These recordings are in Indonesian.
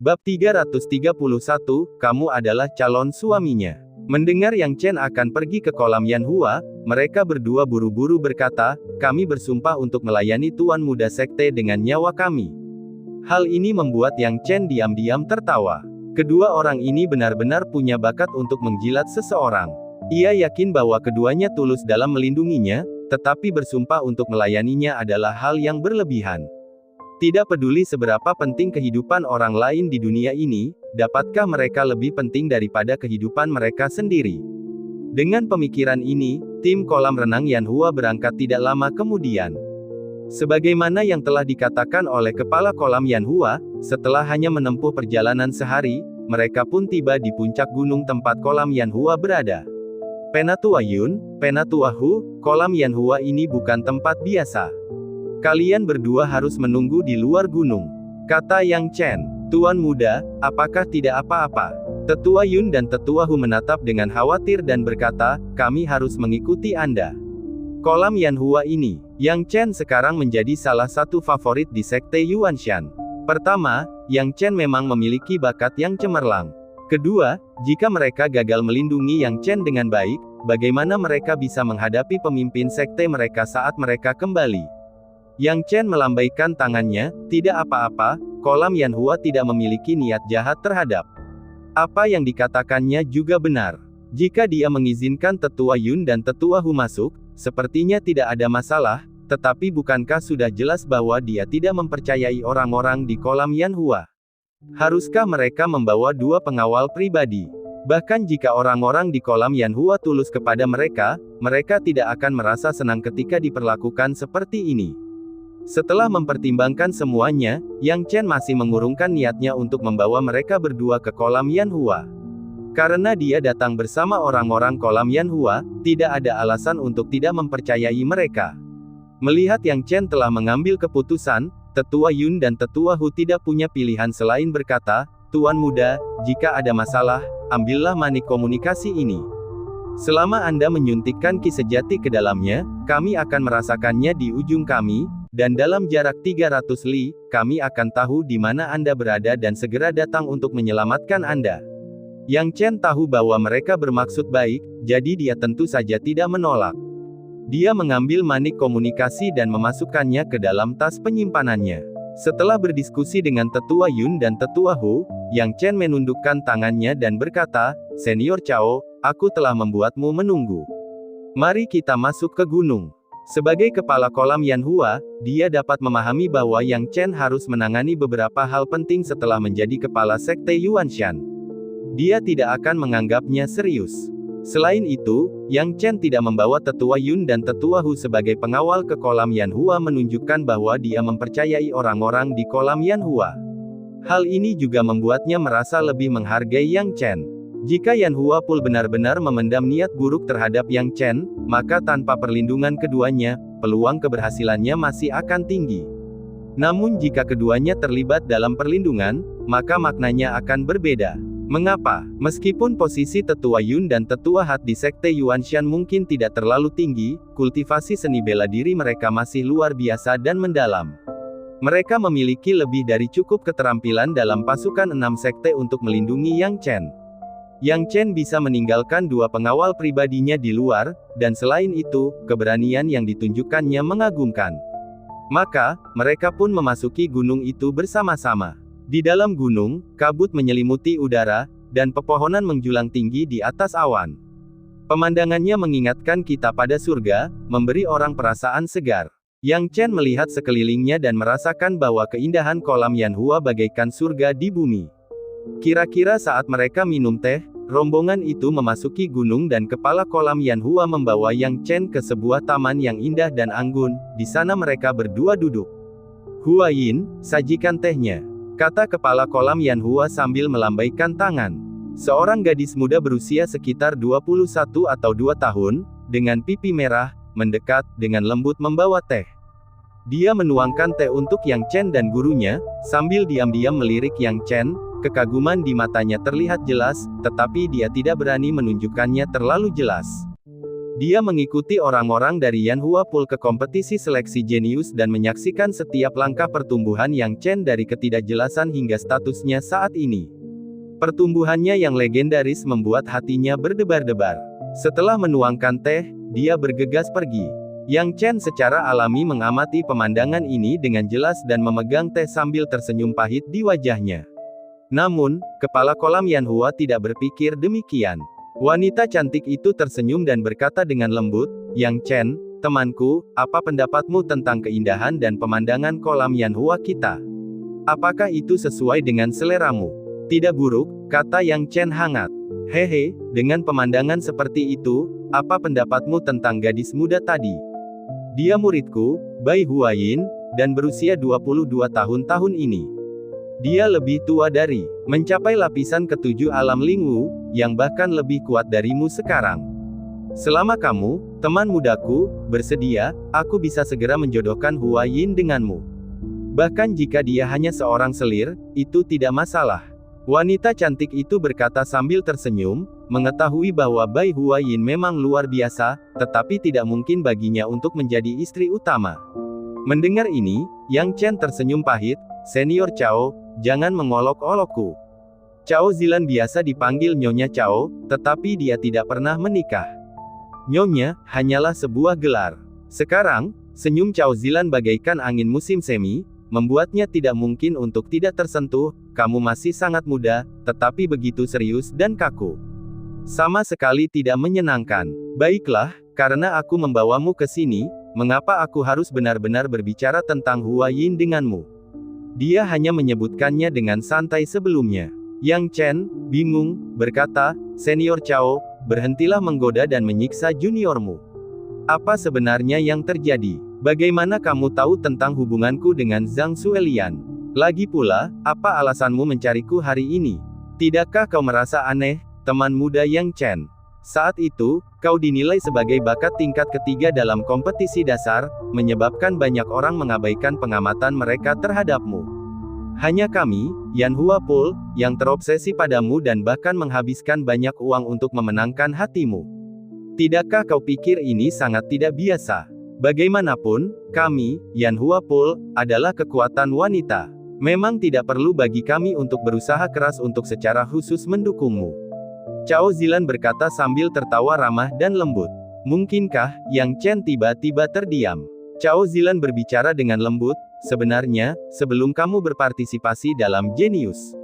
Bab 331, kamu adalah calon suaminya. Mendengar Yang Chen akan pergi ke kolam Yanhua, mereka berdua buru-buru berkata, kami bersumpah untuk melayani Tuan Muda Sekte dengan nyawa kami. Hal ini membuat Yang Chen diam-diam tertawa. Kedua orang ini benar-benar punya bakat untuk menjilat seseorang. Ia yakin bahwa keduanya tulus dalam melindunginya, tetapi bersumpah untuk melayaninya adalah hal yang berlebihan. Tidak peduli seberapa penting kehidupan orang lain di dunia ini, dapatkah mereka lebih penting daripada kehidupan mereka sendiri? Dengan pemikiran ini, tim kolam renang Yanhua berangkat tidak lama kemudian. Sebagaimana yang telah dikatakan oleh kepala kolam Yanhua, setelah hanya menempuh perjalanan sehari, mereka pun tiba di puncak gunung tempat kolam Yanhua berada. Penatua Yun, Penatua Hu, kolam Yanhua ini bukan tempat biasa. Kalian berdua harus menunggu di luar gunung, kata Yang Chen. Tuan Muda, apakah tidak apa-apa? Tetua Yun dan Tetua Hu menatap dengan khawatir dan berkata, kami harus mengikuti Anda. Kolam Yanhua ini, Yang Chen sekarang menjadi salah satu favorit di Sekte Yuanshan. Pertama, Yang Chen memang memiliki bakat yang cemerlang. Kedua, jika mereka gagal melindungi Yang Chen dengan baik, bagaimana mereka bisa menghadapi pemimpin sekte mereka saat mereka kembali? Yang Chen melambaikan tangannya, tidak apa-apa, kolam Yanhua tidak memiliki niat jahat terhadap. Apa yang dikatakannya juga benar. Jika dia mengizinkan Tetua Yun dan Tetua Hu masuk, sepertinya tidak ada masalah, tetapi bukankah sudah jelas bahwa dia tidak mempercayai orang-orang di kolam Yanhua? Haruskah mereka membawa dua pengawal pribadi? Bahkan jika orang-orang di kolam Yanhua tulus kepada mereka, mereka tidak akan merasa senang ketika diperlakukan seperti ini. Setelah mempertimbangkan semuanya, Yang Chen masih mengurungkan niatnya untuk membawa mereka berdua ke kolam Yanhua. Karena dia datang bersama orang-orang kolam Yanhua, tidak ada alasan untuk tidak mempercayai mereka. Melihat Yang Chen telah mengambil keputusan, Tetua Yun dan Tetua Hu tidak punya pilihan selain berkata, Tuan Muda, jika ada masalah, ambillah manik komunikasi ini. Selama Anda menyuntikkan ki sejati ke dalamnya, kami akan merasakannya di ujung kami, dan dalam jarak 300 li, kami akan tahu di mana Anda berada dan segera datang untuk menyelamatkan Anda. Yang Chen tahu bahwa mereka bermaksud baik, jadi dia tentu saja tidak menolak. Dia mengambil manik komunikasi dan memasukkannya ke dalam tas penyimpanannya. Setelah berdiskusi dengan Tetua Yun dan Tetua Hu, Yang Chen menundukkan tangannya dan berkata, Senior Cao, aku telah membuatmu menunggu. Mari kita masuk ke gunung. Sebagai kepala kolam Yanhua, dia dapat memahami bahwa Yang Chen harus menangani beberapa hal penting setelah menjadi kepala sekte Yuanshan. Dia tidak akan menganggapnya serius. Selain itu, Yang Chen tidak membawa Tetua Yun dan Tetua Hu sebagai pengawal ke kolam Yanhua menunjukkan bahwa dia mempercayai orang-orang di kolam Yanhua. Hal ini juga membuatnya merasa lebih menghargai Yang Chen. Jika Yanhua Pool benar-benar memendam niat buruk terhadap Yang Chen, maka tanpa perlindungan keduanya, peluang keberhasilannya masih akan tinggi. Namun jika keduanya terlibat dalam perlindungan, maka maknanya akan berbeda. Mengapa? Meskipun posisi Tetua Yun dan Tetua Hat di Sekte Yuanshan mungkin tidak terlalu tinggi, kultivasi seni bela diri mereka masih luar biasa dan mendalam. Mereka memiliki lebih dari cukup keterampilan dalam pasukan 6 sekte untuk melindungi Yang Chen. Yang Chen bisa meninggalkan dua pengawal pribadinya di luar, dan selain itu, keberanian yang ditunjukkannya mengagumkan. Maka, mereka pun memasuki gunung itu bersama-sama. Di dalam gunung, kabut menyelimuti udara, dan pepohonan menjulang tinggi di atas awan. Pemandangannya mengingatkan kita pada surga, memberi orang perasaan segar. Yang Chen melihat sekelilingnya dan merasakan bahwa keindahan kolam Yanhua bagaikan surga di bumi. Kira-kira saat mereka minum teh, rombongan itu memasuki gunung dan kepala kolam Yanhua membawa Yang Chen ke sebuah taman yang indah dan anggun. Di sana mereka berdua duduk. Huayin, sajikan tehnya, kata kepala kolam Yanhua sambil melambaikan tangan. Seorang gadis muda berusia sekitar 21 atau 2 tahun, dengan pipi merah, mendekat dengan lembut membawa teh. Dia menuangkan teh untuk Yang Chen dan gurunya, sambil diam-diam melirik Yang Chen. Kekaguman di matanya terlihat jelas, tetapi dia tidak berani menunjukkannya terlalu jelas. Dia mengikuti orang-orang dari Yanhua Pool ke kompetisi seleksi jenius dan menyaksikan setiap langkah pertumbuhan Yang Chen dari ketidakjelasan hingga statusnya saat ini. Pertumbuhannya yang legendaris membuat hatinya berdebar-debar. Setelah menuangkan teh, dia bergegas pergi. Yang Chen secara alami mengamati pemandangan ini dengan jelas dan memegang teh sambil tersenyum pahit di wajahnya. Namun, kepala kolam Yanhua tidak berpikir demikian. Wanita cantik itu tersenyum dan berkata dengan lembut, "Yang Chen, temanku, apa pendapatmu tentang keindahan dan pemandangan kolam Yanhua kita? Apakah itu sesuai dengan seleramu?" "Tidak buruk," kata Yang Chen hangat. "Hehe, dengan pemandangan seperti itu, apa pendapatmu tentang gadis muda tadi? Dia muridku, Bai Huayin, dan berusia 22 tahun ini. Dia lebih tua dari mencapai lapisan ketujuh alam Lingwu, yang bahkan lebih kuat darimu sekarang. Selama kamu, teman mudaku, bersedia, aku bisa segera menjodohkan Huayin denganmu. Bahkan jika dia hanya seorang selir, itu tidak masalah." Wanita cantik itu berkata sambil tersenyum, mengetahui bahwa Bai Huayin memang luar biasa, tetapi tidak mungkin baginya untuk menjadi istri utama. Mendengar ini, Yang Chen tersenyum pahit, "Senior Cao, jangan mengolok-olokku. Cao Zilan biasa dipanggil Nyonya Cao, tetapi dia tidak pernah menikah. Nyonya, hanyalah sebuah gelar." Sekarang, senyum Cao Zilan bagaikan angin musim semi, membuatnya tidak mungkin untuk tidak tersentuh. "Kamu masih sangat muda, tetapi begitu serius dan kaku. Sama sekali tidak menyenangkan." "Baiklah, karena aku membawamu ke sini, mengapa aku harus benar-benar berbicara tentang Huayin denganmu?" Dia hanya menyebutkannya dengan santai sebelumnya. Yang Chen, bingung, berkata, "Senior Cao, berhentilah menggoda dan menyiksa juniormu. Apa sebenarnya yang terjadi? Bagaimana kamu tahu tentang hubunganku dengan Zhang Suelian? Lagi pula, apa alasanmu mencariku hari ini? Tidakkah kau merasa aneh, teman muda Yang Chen? Saat itu, kau dinilai sebagai bakat tingkat ketiga dalam kompetisi dasar, menyebabkan banyak orang mengabaikan pengamatan mereka terhadapmu. Hanya kami, Yanhua Pool, yang terobsesi padamu dan bahkan menghabiskan banyak uang untuk memenangkan hatimu. Tidakkah kau pikir ini sangat tidak biasa? Bagaimanapun, kami, Yanhua Pool, adalah kekuatan wanita. Memang tidak perlu bagi kami untuk berusaha keras untuk secara khusus mendukungmu." Cao Zilan berkata sambil tertawa ramah dan lembut. "Mungkinkah?" Yang Chen tiba-tiba terdiam. Cao Zilan berbicara dengan lembut, "Sebenarnya, sebelum kamu berpartisipasi dalam Jenius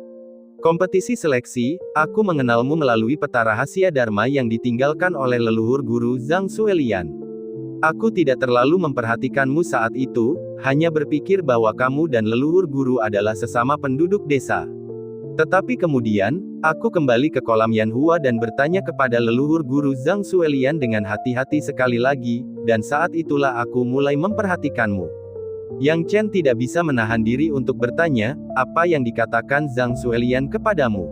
kompetisi seleksi, aku mengenalmu melalui peta rahasia Dharma yang ditinggalkan oleh leluhur guru Zhang Suelian. Aku tidak terlalu memperhatikanmu saat itu, hanya berpikir bahwa kamu dan leluhur guru adalah sesama penduduk desa. Tetapi kemudian, aku kembali ke kolam Yanhua dan bertanya kepada leluhur guru Zhang Suelian dengan hati-hati sekali lagi, dan saat itulah aku mulai memperhatikanmu." Yang Chen tidak bisa menahan diri untuk bertanya, "Apa yang dikatakan Zhang Suelian kepadamu?"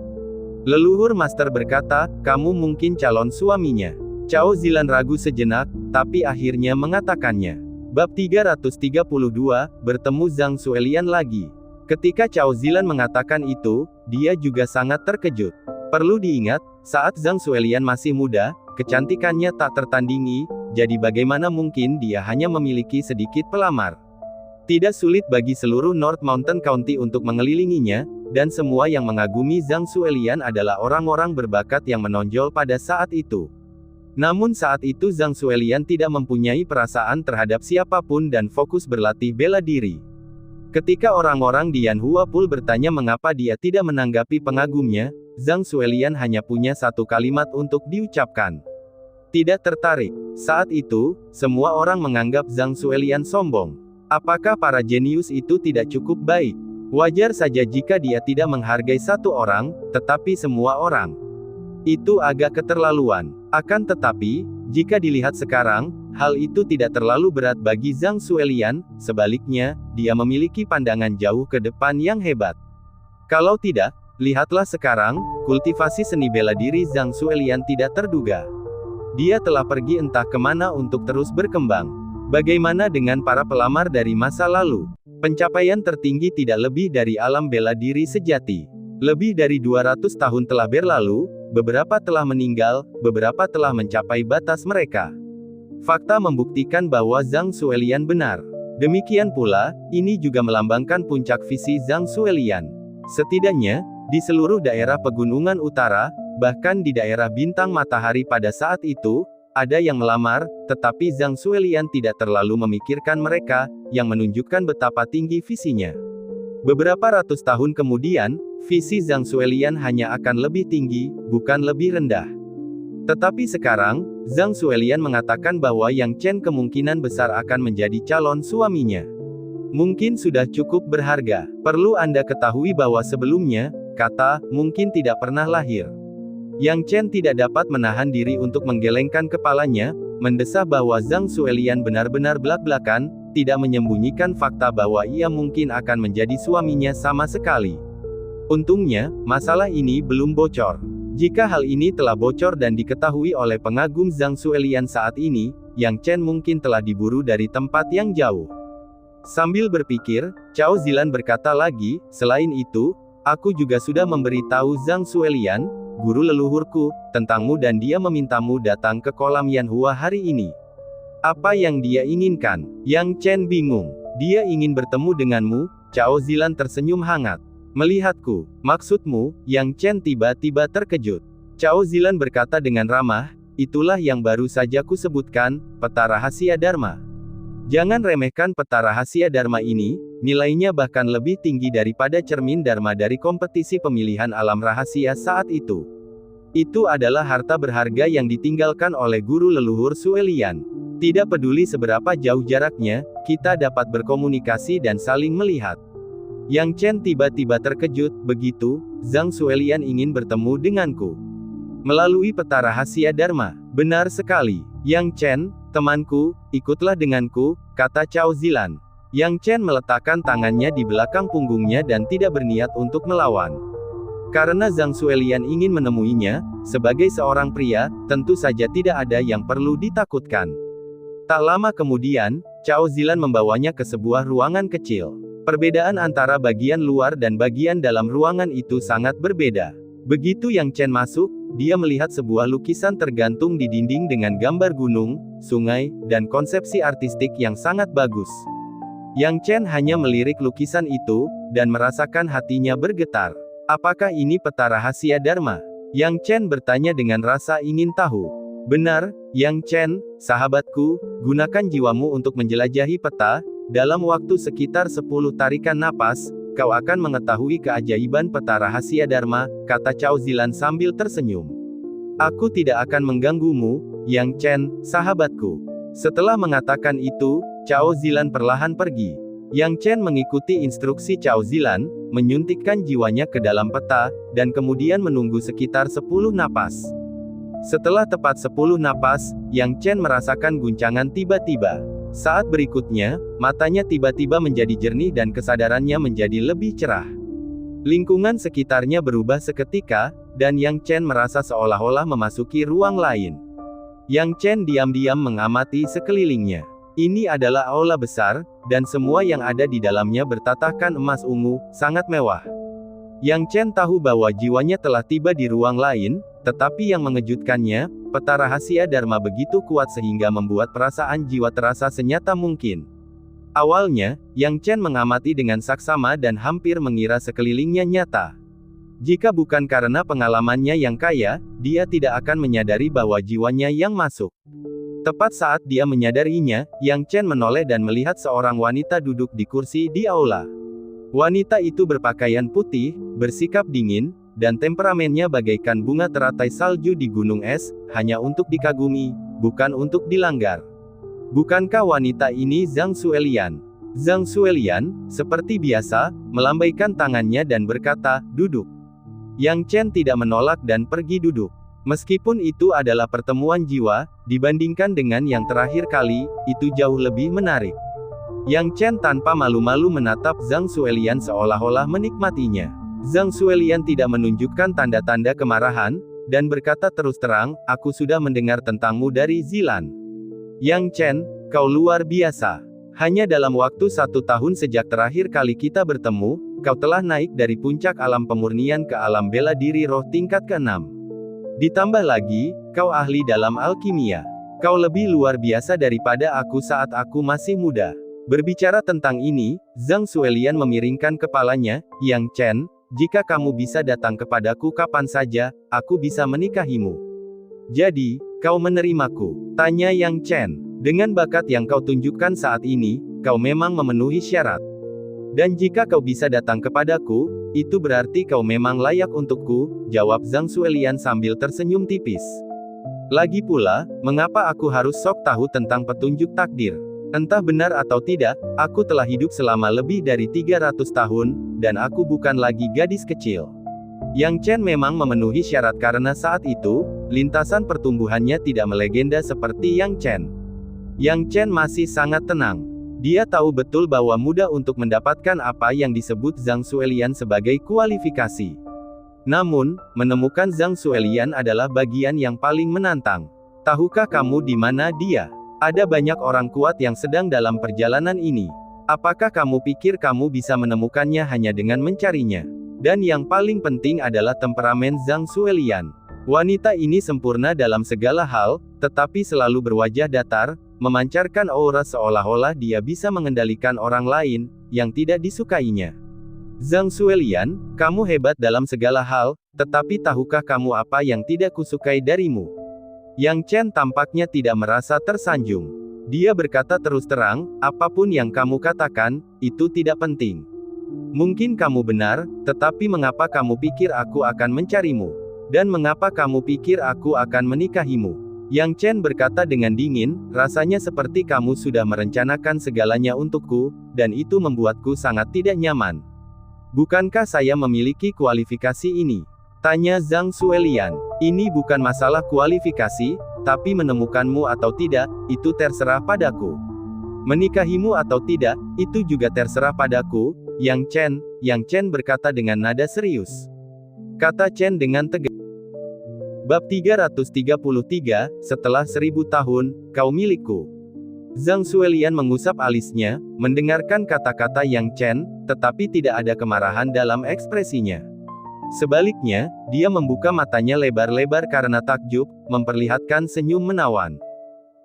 Leluhur Master berkata, "Kamu mungkin calon suaminya." Cao Zilan ragu sejenak, tapi akhirnya mengatakannya. Bab 332, bertemu Zhang Suelian lagi. Ketika Cao Zilan mengatakan itu, dia juga sangat terkejut. Perlu diingat, saat Zhang Suelian masih muda, kecantikannya tak tertandingi, jadi bagaimana mungkin dia hanya memiliki sedikit pelamar. Tidak sulit bagi seluruh North Mountain County untuk mengelilinginya, dan semua yang mengagumi Zhang Suelian adalah orang-orang berbakat yang menonjol pada saat itu. Namun saat itu Zhang Suelian tidak mempunyai perasaan terhadap siapapun dan fokus berlatih bela diri. Ketika orang-orang di Yanhua Pool bertanya mengapa dia tidak menanggapi pengagumnya, Zhang Suelian hanya punya satu kalimat untuk diucapkan. Tidak tertarik. Saat itu, semua orang menganggap Zhang Suelian sombong. Apakah para jenius itu tidak cukup baik? Wajar saja jika dia tidak menghargai satu orang, tetapi semua orang. Itu agak keterlaluan. Akan tetapi, jika dilihat sekarang, hal itu tidak terlalu berat bagi Zhang Suelian, sebaliknya, dia memiliki pandangan jauh ke depan yang hebat. Kalau tidak, lihatlah sekarang, kultivasi seni bela diri Zhang Suelian tidak terduga. Dia telah pergi entah kemana untuk terus berkembang. Bagaimana dengan para pelamar dari masa lalu? Pencapaian tertinggi tidak lebih dari alam bela diri sejati. Lebih dari 200 tahun telah berlalu, beberapa telah meninggal, beberapa telah mencapai batas mereka. Fakta membuktikan bahwa Zhang Zuelian benar. Demikian pula, ini juga melambangkan puncak visi Zhang Zuelian. Setidaknya, di seluruh daerah pegunungan utara, bahkan di daerah bintang matahari pada saat itu, ada yang melamar, tetapi Zhang Zuelian tidak terlalu memikirkan mereka, yang menunjukkan betapa tinggi visinya. Beberapa ratus tahun kemudian, visi Zhang Zuelian hanya akan lebih tinggi, bukan lebih rendah. Tetapi sekarang, Zhang Zuelian mengatakan bahwa Yang Chen kemungkinan besar akan menjadi calon suaminya. Mungkin sudah cukup berharga. Perlu Anda ketahui bahwa sebelumnya, kata, mungkin tidak pernah lahir. Yang Chen tidak dapat menahan diri untuk menggelengkan kepalanya, mendesah bahwa Zhang Zuelian benar-benar belak-belakan, tidak menyembunyikan fakta bahwa ia mungkin akan menjadi suaminya sama sekali. Untungnya, masalah ini belum bocor. Jika hal ini telah bocor dan diketahui oleh pengagum Zhang Zuelian saat ini, Yang Chen mungkin telah diburu dari tempat yang jauh. Sambil berpikir, Cao Zilan berkata lagi, selain itu, aku juga sudah memberitahu Zhang Zuelian, guru leluhurku, tentangmu dan dia memintamu datang ke kolam Yanhua hari ini. Apa yang dia inginkan? Yang Chen bingung. Dia ingin bertemu denganmu. Cao Zilan tersenyum hangat. Melihatku, maksudmu? Yang Chen tiba-tiba terkejut. Cao Zilan berkata dengan ramah, itulah yang baru saja kusebutkan, peta rahasia Dharma. Jangan remehkan peta rahasia Dharma ini, nilainya bahkan lebih tinggi daripada cermin Dharma dari kompetisi pemilihan alam rahasia saat itu. Itu adalah harta berharga yang ditinggalkan oleh guru leluhur Zuelian. Tidak peduli seberapa jauh jaraknya, kita dapat berkomunikasi dan saling melihat. Yang Chen tiba-tiba terkejut, begitu, Zhang Zuelian ingin bertemu denganku. Melalui peta rahasia Dharma. Benar sekali. Yang Chen, temanku, ikutlah denganku, kata Cao Zilan. Yang Chen meletakkan tangannya di belakang punggungnya dan tidak berniat untuk melawan. Karena Zhang Zuelian ingin menemuinya, sebagai seorang pria, tentu saja tidak ada yang perlu ditakutkan. Tak lama kemudian, Cao Zilan membawanya ke sebuah ruangan kecil. Perbedaan antara bagian luar dan bagian dalam ruangan itu sangat berbeda. Begitu Yang Chen masuk, dia melihat sebuah lukisan tergantung di dinding dengan gambar gunung, sungai, dan konsepsi artistik yang sangat bagus. Yang Chen hanya melirik lukisan itu, dan merasakan hatinya bergetar. Apakah ini peta rahasia Dharma? Yang Chen bertanya dengan rasa ingin tahu. Benar, Yang Chen, sahabatku, gunakan jiwamu untuk menjelajahi peta. Dalam waktu sekitar 10 tarikan napas, kau akan mengetahui keajaiban peta rahasia Dharma, kata Cao Zilan sambil tersenyum. Aku tidak akan mengganggumu, Yang Chen, sahabatku. Setelah mengatakan itu, Cao Zilan perlahan pergi. Yang Chen mengikuti instruksi Cao Zilan, menyuntikkan jiwanya ke dalam peta, dan kemudian menunggu sekitar 10 napas. Setelah tepat 10 napas, Yang Chen merasakan guncangan tiba-tiba. Saat berikutnya, matanya tiba-tiba menjadi jernih dan kesadarannya menjadi lebih cerah. Lingkungan sekitarnya berubah seketika, dan Yang Chen merasa seolah-olah memasuki ruang lain. Yang Chen diam-diam mengamati sekelilingnya. Ini adalah aula besar, dan semua yang ada di dalamnya bertatahkan emas ungu, sangat mewah. Yang Chen tahu bahwa jiwanya telah tiba di ruang lain, tetapi yang mengejutkannya, peta rahasia Dharma begitu kuat sehingga membuat perasaan jiwa terasa senyata mungkin. Awalnya, Yang Chen mengamati dengan saksama dan hampir mengira sekelilingnya nyata. Jika bukan karena pengalamannya yang kaya, dia tidak akan menyadari bahwa jiwanya yang masuk. Tepat saat dia menyadarinya, Yang Chen menoleh dan melihat seorang wanita duduk di kursi di aula. Wanita itu berpakaian putih, bersikap dingin, dan temperamennya bagaikan bunga teratai salju di gunung es, hanya untuk dikagumi, bukan untuk dilanggar. Bukankah wanita ini Zhang Zuelian? Zhang Zuelian, seperti biasa, melambaikan tangannya dan berkata, duduk. Yang Chen tidak menolak dan pergi duduk. Meskipun itu adalah pertemuan jiwa, dibandingkan dengan yang terakhir kali, itu jauh lebih menarik. Yang Chen tanpa malu-malu menatap Zhang Zuelian seolah-olah menikmatinya. Zhang Zuelian tidak menunjukkan tanda-tanda kemarahan, dan berkata terus terang, aku sudah mendengar tentangmu dari Zilan. Yang Chen, kau luar biasa. Hanya dalam waktu 1 tahun sejak terakhir kali kita bertemu, kau telah naik dari puncak alam pemurnian ke alam bela diri roh tingkat ke-6. Ditambah lagi, kau ahli dalam alkimia. Kau lebih luar biasa daripada aku saat aku masih muda. Berbicara tentang ini, Zhang Xuelian memiringkan kepalanya, Yang Chen, jika kamu bisa datang kepadaku kapan saja, aku bisa menikahimu. Jadi, kau menerimaku? Tanya Yang Chen. Dengan bakat yang kau tunjukkan saat ini, kau memang memenuhi syarat. Dan jika kau bisa datang kepadaku, itu berarti kau memang layak untukku, jawab Zhang Xuelian sambil tersenyum tipis. Lagi pula, mengapa aku harus sok tahu tentang petunjuk takdir? Entah benar atau tidak, aku telah hidup selama lebih dari 300 tahun, dan aku bukan lagi gadis kecil. Yang Chen memang memenuhi syarat karena saat itu, lintasan pertumbuhannya tidak melegenda seperti Yang Chen. Yang Chen masih sangat tenang. Dia tahu betul bahwa mudah untuk mendapatkan apa yang disebut Zhang Xuelian sebagai kualifikasi. Namun, menemukan Zhang Xuelian adalah bagian yang paling menantang. Tahukah kamu di mana dia? Ada banyak orang kuat yang sedang dalam perjalanan ini. Apakah kamu pikir kamu bisa menemukannya hanya dengan mencarinya? Dan yang paling penting adalah temperamen Zhang Xuelian. Wanita ini sempurna dalam segala hal, tetapi selalu berwajah datar, memancarkan aura seolah-olah dia bisa mengendalikan orang lain, yang tidak disukainya. Zhang Xuelian, kamu hebat dalam segala hal, tetapi tahukah kamu apa yang tidak kusukai darimu? Yang Chen tampaknya tidak merasa tersanjung. Dia berkata terus terang, apapun yang kamu katakan, itu tidak penting. Mungkin kamu benar, tetapi mengapa kamu pikir aku akan mencarimu? Dan mengapa kamu pikir aku akan menikahimu? Yang Chen berkata dengan dingin, rasanya seperti kamu sudah merencanakan segalanya untukku, dan itu membuatku sangat tidak nyaman. Bukankah saya memiliki kualifikasi ini? Tanya Zhang Xuelian. Ini bukan masalah kualifikasi, tapi menemukanmu atau tidak, itu terserah padaku. Menikahimu atau tidak, itu juga terserah padaku, Yang Chen berkata dengan nada serius. Kata Chen dengan tegas. Bab 333, setelah 1000 tahun, kau milikku. Zhang Xuelian mengusap alisnya, mendengarkan kata-kata Yang Chen, tetapi tidak ada kemarahan dalam ekspresinya. Sebaliknya, dia membuka matanya lebar-lebar karena takjub, memperlihatkan senyum menawan.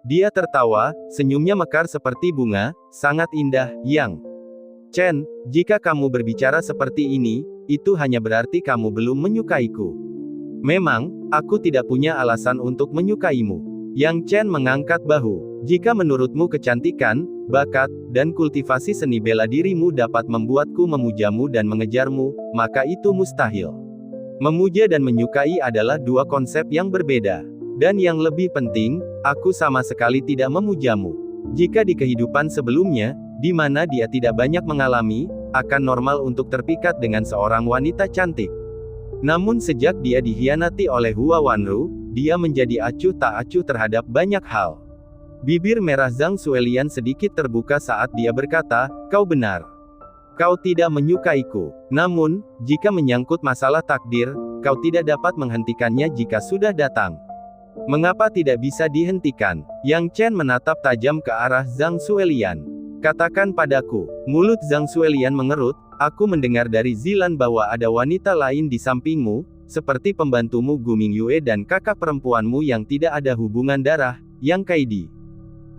Dia tertawa, senyumnya mekar seperti bunga, sangat indah, Yang Chen, jika kamu berbicara seperti ini, itu hanya berarti kamu belum menyukaiku. Memang, aku tidak punya alasan untuk menyukaimu. Yang Chen mengangkat bahu. Jika menurutmu kecantikan, bakat, dan kultivasi seni bela dirimu dapat membuatku memujamu dan mengejarmu, maka itu mustahil. Memuja dan menyukai adalah dua konsep yang berbeda. Dan yang lebih penting, aku sama sekali tidak memujamu. Jika di kehidupan sebelumnya, di mana dia tidak banyak mengalami, akan normal untuk terpikat dengan seorang wanita cantik. Namun sejak dia dikhianati oleh Hua Wanru, dia menjadi acuh tak acuh terhadap banyak hal. Bibir merah Zhang Xuelian sedikit terbuka saat dia berkata, kau benar. Kau tidak menyukaiku. Namun, jika menyangkut masalah takdir, kau tidak dapat menghentikannya jika sudah datang. Mengapa tidak bisa dihentikan? Yang Chen menatap tajam ke arah Zhang Xuelian. Katakan padaku. Mulut Zhang Xuelian mengerut, aku mendengar dari Zilan bahwa ada wanita lain di sampingmu, seperti pembantumu Gu Mingyue dan kakak perempuanmu yang tidak ada hubungan darah, Yang Kaidi.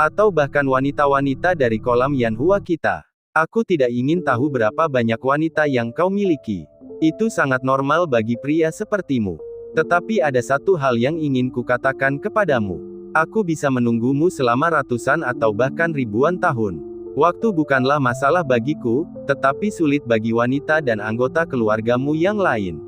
Atau bahkan wanita-wanita dari kolam Yanhua kita. Aku tidak ingin tahu berapa banyak wanita yang kau miliki. Itu sangat normal bagi pria sepertimu. Tetapi ada satu hal yang ingin kukatakan kepadamu. Aku bisa menunggumu selama ratusan atau bahkan ribuan tahun. Waktu bukanlah masalah bagiku, tetapi sulit bagi wanita dan anggota keluargamu yang lain.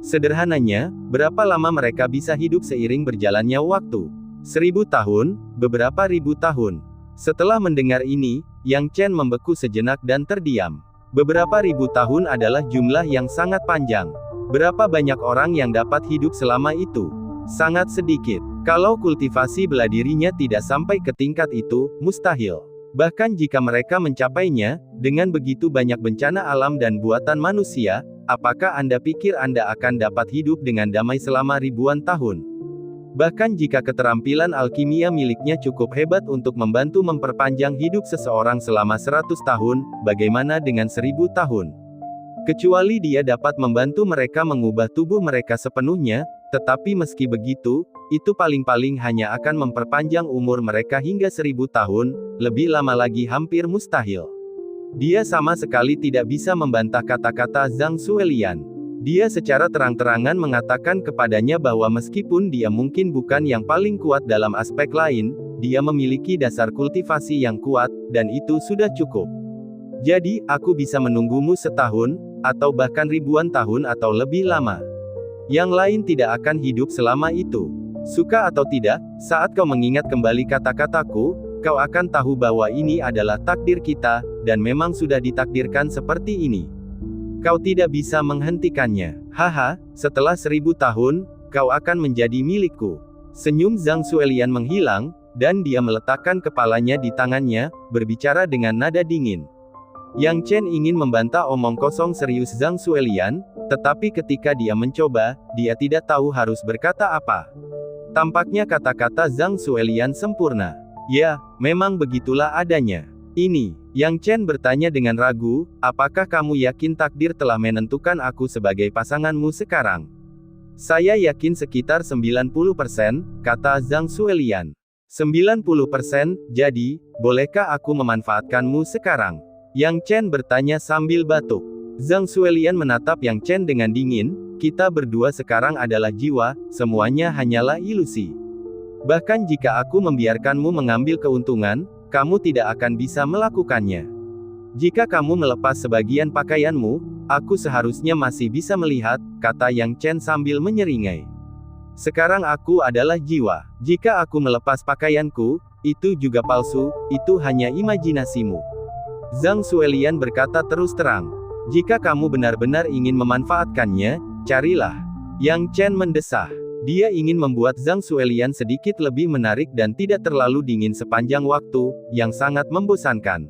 Sederhananya, berapa lama mereka bisa hidup seiring berjalannya waktu? 1000 tahun, beberapa ribu tahun. Setelah mendengar ini, Yang Chen membeku sejenak dan terdiam. Beberapa ribu tahun adalah jumlah yang sangat panjang. Berapa banyak orang yang dapat hidup selama itu? Sangat sedikit. Kalau kultivasi bela dirinya tidak sampai ke tingkat itu, mustahil. Bahkan jika mereka mencapainya, dengan begitu banyak bencana alam dan buatan manusia, apakah Anda pikir Anda akan dapat hidup dengan damai selama ribuan tahun? Bahkan jika keterampilan alkimia miliknya cukup hebat untuk membantu memperpanjang hidup seseorang selama 100 tahun, bagaimana dengan 1000 tahun? Kecuali dia dapat membantu mereka mengubah tubuh mereka sepenuhnya, tetapi meski begitu, itu paling-paling hanya akan memperpanjang umur mereka hingga 1000 tahun, lebih lama lagi hampir mustahil. Dia sama sekali tidak bisa membantah kata-kata Zhang Xuelian. Dia secara terang-terangan mengatakan kepadanya bahwa meskipun dia mungkin bukan yang paling kuat dalam aspek lain, dia memiliki dasar kultivasi yang kuat, dan itu sudah cukup. Jadi, aku bisa menunggumu setahun, atau bahkan ribuan tahun atau lebih lama. Yang lain tidak akan hidup selama itu. Suka atau tidak, saat kau mengingat kembali kata-kataku, kau akan tahu bahwa ini adalah takdir kita, dan memang sudah ditakdirkan seperti ini. Kau tidak bisa menghentikannya. Haha, setelah 1000 tahun, kau akan menjadi milikku. Senyum Zhang Xuelian menghilang, dan dia meletakkan kepalanya di tangannya, berbicara dengan nada dingin. Yang Chen ingin membantah omong kosong serius Zhang Xuelian, tetapi ketika dia mencoba, dia tidak tahu harus berkata apa. Tampaknya kata-kata Zhang Xuelian sempurna. Ya, memang begitulah adanya. Ini, Yang Chen bertanya dengan ragu, apakah kamu yakin takdir telah menentukan aku sebagai pasanganmu sekarang? Saya yakin sekitar 90%, kata Zhang Xuelian. 90%, jadi, bolehkah aku memanfaatkanmu sekarang? Yang Chen bertanya sambil batuk. Zhang Xuelian menatap Yang Chen dengan dingin, kita berdua sekarang adalah jiwa, semuanya hanyalah ilusi. Bahkan jika aku membiarkanmu mengambil keuntungan, kamu tidak akan bisa melakukannya. Jika kamu melepas sebagian pakaianmu, aku seharusnya masih bisa melihat, kata Yang Chen sambil menyeringai. Sekarang aku adalah jiwa. Jika aku melepas pakaianku, itu juga palsu, itu hanya imajinasimu. Zhang Xuelian berkata terus terang. Jika kamu benar-benar ingin memanfaatkannya, carilah. Yang Chen mendesah. Dia ingin membuat Zhang Xuelian sedikit lebih menarik dan tidak terlalu dingin sepanjang waktu, yang sangat membosankan.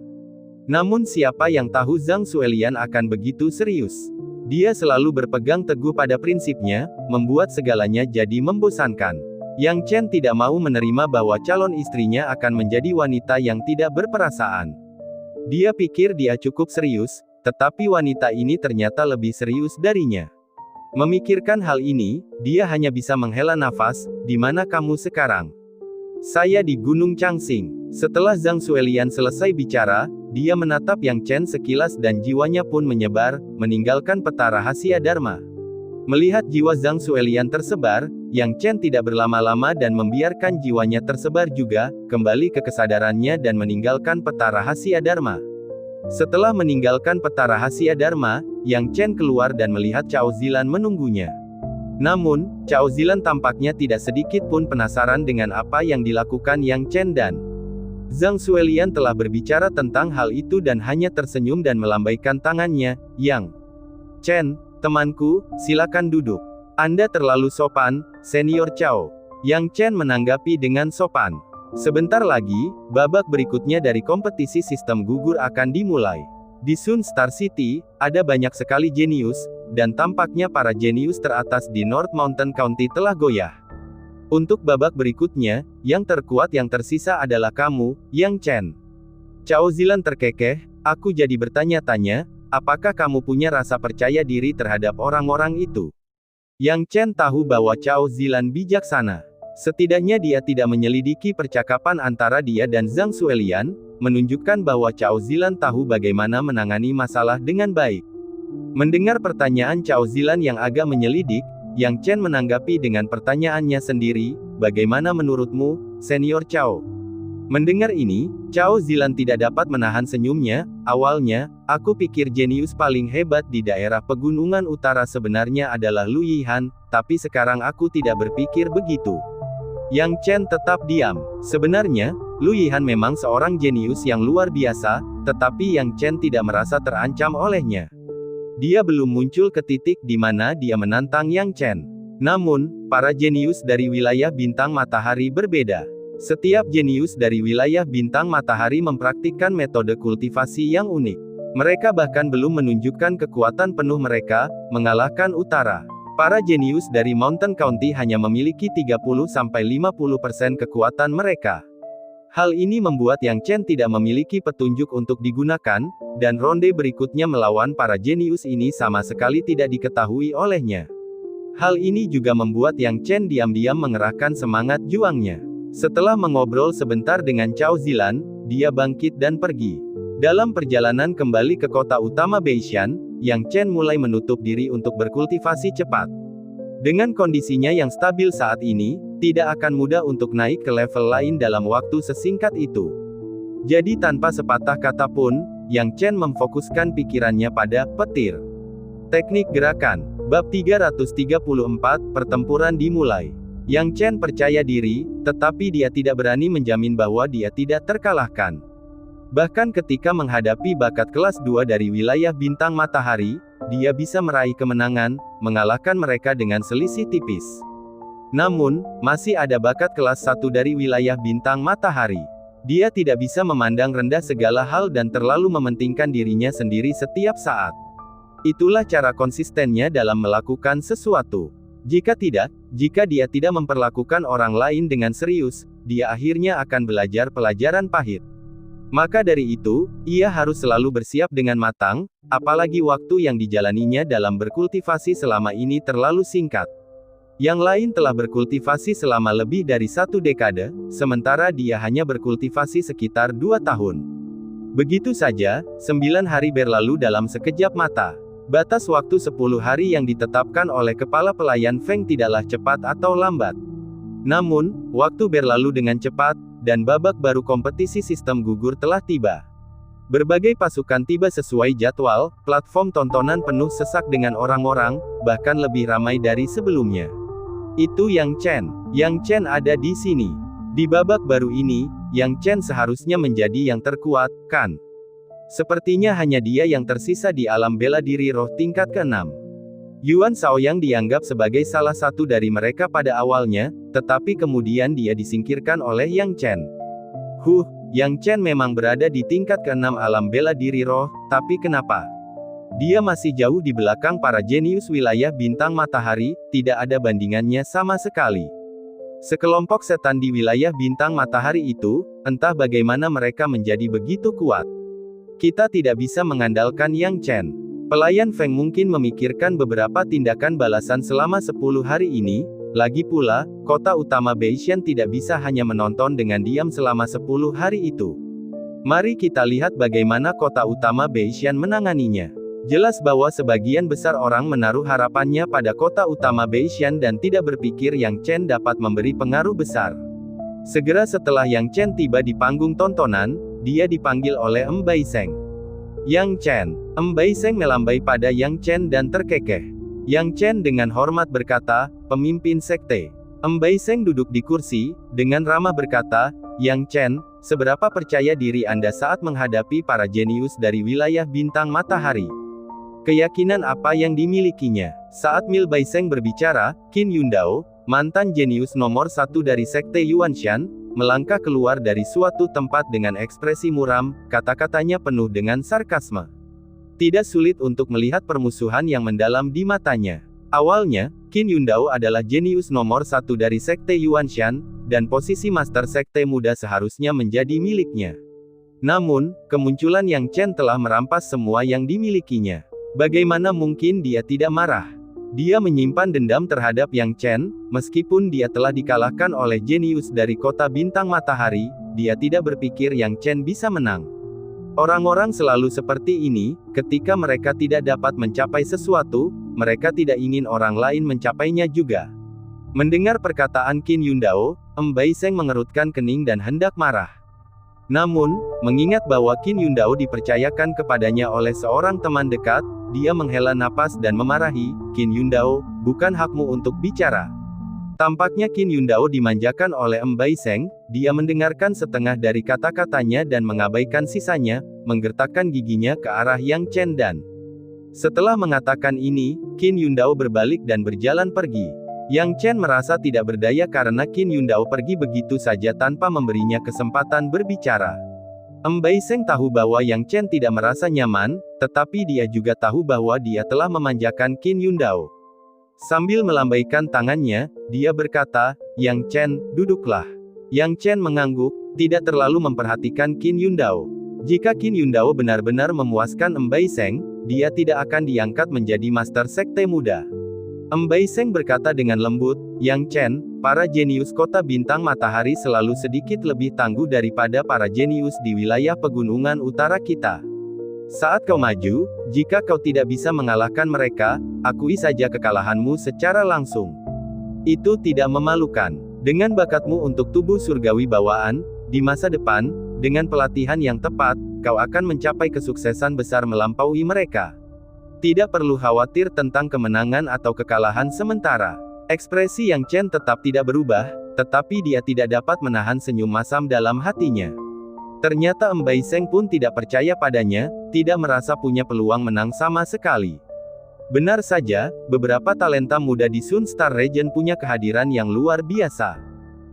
Namun siapa yang tahu Zhang Xuelian akan begitu serius? Dia selalu berpegang teguh pada prinsipnya, membuat segalanya jadi membosankan. Yang Chen tidak mau menerima bahwa calon istrinya akan menjadi wanita yang tidak berperasaan. Dia pikir dia cukup serius, tetapi wanita ini ternyata lebih serius darinya. Memikirkan hal ini, dia hanya bisa menghela nafas, di mana kamu sekarang? Saya di Gunung Changxing. Setelah Zhang Xuelian selesai bicara, dia menatap Yang Chen sekilas dan jiwanya pun menyebar, meninggalkan peta rahasia Dharma. Melihat jiwa Zhang Xuelian tersebar, Yang Chen tidak berlama-lama dan membiarkan jiwanya tersebar juga, kembali ke kesadarannya dan meninggalkan peta rahasia Dharma. Setelah meninggalkan peta rahasia Dharma, Yang Chen keluar dan melihat Cao Zilan menunggunya. Namun, Cao Zilan tampaknya tidak sedikit pun penasaran dengan apa yang dilakukan Yang Chen dan Zhang Xuelian telah berbicara tentang hal itu dan hanya tersenyum dan melambaikan tangannya. Yang Chen, temanku, silakan duduk. Anda terlalu sopan, Senior Cao. Yang Chen menanggapi dengan sopan. Sebentar lagi, babak berikutnya dari kompetisi sistem gugur akan dimulai. Di Sun Star City, ada banyak sekali jenius, dan tampaknya para jenius teratas di North Mountain County telah goyah. Untuk babak berikutnya, yang terkuat yang tersisa adalah kamu, Yang Chen. Cao Zilan terkekeh, aku jadi bertanya-tanya, apakah kamu punya rasa percaya diri terhadap orang-orang itu? Yang Chen tahu bahwa Cao Zilan bijaksana. Setidaknya dia tidak menyelidiki percakapan antara dia dan Zhang Xuelian, menunjukkan bahwa Cao Zilan tahu bagaimana menangani masalah dengan baik. Mendengar pertanyaan Cao Zilan yang agak menyelidik, Yang Chen menanggapi dengan pertanyaannya sendiri, bagaimana menurutmu, Senior Cao? Mendengar ini, Cao Zilan tidak dapat menahan senyumnya. Awalnya, aku pikir jenius paling hebat di daerah pegunungan utara sebenarnya adalah Lu Yihan, tapi sekarang aku tidak berpikir begitu. Yang Chen tetap diam. Sebenarnya, Lu Yihan memang seorang jenius yang luar biasa, tetapi Yang Chen tidak merasa terancam olehnya. Dia belum muncul ke titik di mana dia menantang Yang Chen. Namun, para jenius dari wilayah bintang matahari berbeda. Setiap jenius dari wilayah bintang matahari mempraktikkan metode kultivasi yang unik. Mereka bahkan belum menunjukkan kekuatan penuh mereka, mengalahkan utara. Para jenius dari Mountain County hanya memiliki 30-50% kekuatan mereka. Hal ini membuat Yang Chen tidak memiliki petunjuk untuk digunakan, dan ronde berikutnya melawan para jenius ini sama sekali tidak diketahui olehnya. Hal ini juga membuat Yang Chen diam-diam mengerahkan semangat juangnya. Setelah mengobrol sebentar dengan Cao Zilan, dia bangkit dan pergi. Dalam perjalanan kembali ke kota utama Beishan, Yang Chen mulai menutup diri untuk berkultivasi cepat. Dengan kondisinya yang stabil saat ini, tidak akan mudah untuk naik ke level lain dalam waktu sesingkat itu. Jadi tanpa sepatah kata pun, Yang Chen memfokuskan pikirannya pada petir. Teknik gerakan. Bab 334, pertempuran dimulai. Yang Chen percaya diri, tetapi dia tidak berani menjamin bahwa dia tidak terkalahkan. Bahkan ketika menghadapi bakat kelas 2 dari wilayah bintang matahari, dia bisa meraih kemenangan, mengalahkan mereka dengan selisih tipis. Namun, masih ada bakat kelas 1 dari wilayah bintang matahari. Dia tidak bisa memandang rendah segala hal dan terlalu mementingkan dirinya sendiri setiap saat. Itulah cara konsistennya dalam melakukan sesuatu. Jika dia tidak memperlakukan orang lain dengan serius, dia akhirnya akan belajar pelajaran pahit. Maka dari itu, ia harus selalu bersiap dengan matang, apalagi waktu yang dijalaninya dalam berkultivasi selama ini terlalu singkat. Yang lain telah berkultivasi selama lebih dari 1 dekade, sementara dia hanya berkultivasi sekitar 2 tahun. Begitu saja, 9 hari berlalu dalam sekejap mata. Batas waktu 10 hari yang ditetapkan oleh kepala pelayan Feng tidaklah cepat atau lambat. Namun, waktu berlalu dengan cepat, dan babak baru kompetisi sistem gugur telah tiba. Berbagai pasukan tiba sesuai jadwal, platform tontonan penuh sesak dengan orang-orang, bahkan lebih ramai dari sebelumnya. Itu Yang Chen. Yang Chen ada di sini. Di babak baru ini, Yang Chen seharusnya menjadi yang terkuat, kan? Sepertinya hanya dia yang tersisa di alam bela diri roh tingkat ke-6. Yuan Shaoyang dianggap sebagai salah satu dari mereka pada awalnya, tetapi kemudian dia disingkirkan oleh Yang Chen. Yang Chen memang berada di tingkat ke-6 alam bela diri roh, tapi kenapa? Dia masih jauh di belakang para jenius wilayah bintang matahari, tidak ada bandingannya sama sekali. Sekelompok setan di wilayah bintang matahari itu, entah bagaimana mereka menjadi begitu kuat. Kita tidak bisa mengandalkan Yang Chen. Pelayan Feng mungkin memikirkan beberapa tindakan balasan selama 10 hari ini, lagi pula, kota utama Beishan tidak bisa hanya menonton dengan diam selama 10 hari itu. Mari kita lihat bagaimana kota utama Beishan menanganinya. Jelas bahwa sebagian besar orang menaruh harapannya pada kota utama Beishan dan tidak berpikir Yang Chen dapat memberi pengaruh besar. Segera setelah Yang Chen tiba di panggung tontonan, dia dipanggil oleh Mbai Seng. Yang Chen. Mbai Seng melambai pada Yang Chen dan terkekeh. Yang Chen dengan hormat berkata, "Pemimpin sekte." Mbai Seng duduk di kursi, dengan ramah berkata, "Yang Chen, seberapa percaya diri Anda saat menghadapi para jenius dari wilayah bintang matahari? Keyakinan apa yang dimilikinya?" Saat Mbai Seng berbicara, Qin Yundao, mantan jenius nomor 1 dari sekte Yuanshan, melangkah keluar dari suatu tempat dengan ekspresi muram, kata-katanya penuh dengan sarkasme. Tidak sulit untuk melihat permusuhan yang mendalam di matanya. Awalnya, Qin Yundao adalah jenius nomor 1 dari sekte Yuanshan, dan posisi master sekte muda seharusnya menjadi miliknya. Namun, kemunculan Yang Chen telah merampas semua yang dimilikinya. Bagaimana mungkin dia tidak marah? Dia menyimpan dendam terhadap Yang Chen, meskipun dia telah dikalahkan oleh jenius dari kota bintang matahari, dia tidak berpikir Yang Chen bisa menang. Orang-orang selalu seperti ini, ketika mereka tidak dapat mencapai sesuatu, mereka tidak ingin orang lain mencapainya juga. Mendengar perkataan Qin Yundao, Mbai Seng mengerutkan kening dan hendak marah. Namun, mengingat bahwa Qin Yundao dipercayakan kepadanya oleh seorang teman dekat, dia menghela napas dan memarahi, "Qin Yundao, bukan hakmu untuk bicara." Tampaknya Qin Yundao dimanjakan oleh Mbai Seng, dia mendengarkan setengah dari kata-katanya dan mengabaikan sisanya, menggertakkan giginya ke arah Yang Chen dan. Setelah mengatakan ini, Qin Yundao berbalik dan berjalan pergi. Yang Chen merasa tidak berdaya karena Qin Yundao pergi begitu saja tanpa memberinya kesempatan berbicara. Mbai Seng tahu bahwa Yang Chen tidak merasa nyaman, tetapi dia juga tahu bahwa dia telah memanjakan Qin Yundao. Sambil melambaikan tangannya, dia berkata, "Yang Chen, duduklah." Yang Chen mengangguk, tidak terlalu memperhatikan Qin Yundao. Jika Qin Yundao benar-benar memuaskan Mbai Seng, dia tidak akan diangkat menjadi master sekte muda. Baiseng berkata dengan lembut, Yang Chen, para jenius kota bintang matahari selalu sedikit lebih tangguh daripada para jenius di wilayah pegunungan utara kita. Saat kau maju, jika kau tidak bisa mengalahkan mereka, akui saja kekalahanmu secara langsung. Itu tidak memalukan. Dengan bakatmu untuk tubuh surgawi bawaan, di masa depan, dengan pelatihan yang tepat, kau akan mencapai kesuksesan besar melampaui mereka. Tidak perlu khawatir tentang kemenangan atau kekalahan sementara. Ekspresi Yang Chen tetap tidak berubah, tetapi dia tidak dapat menahan senyum masam dalam hatinya. Ternyata Baiseng pun tidak percaya padanya, tidak merasa punya peluang menang sama sekali. Benar saja, beberapa talenta muda di Sun Star Region punya kehadiran yang luar biasa.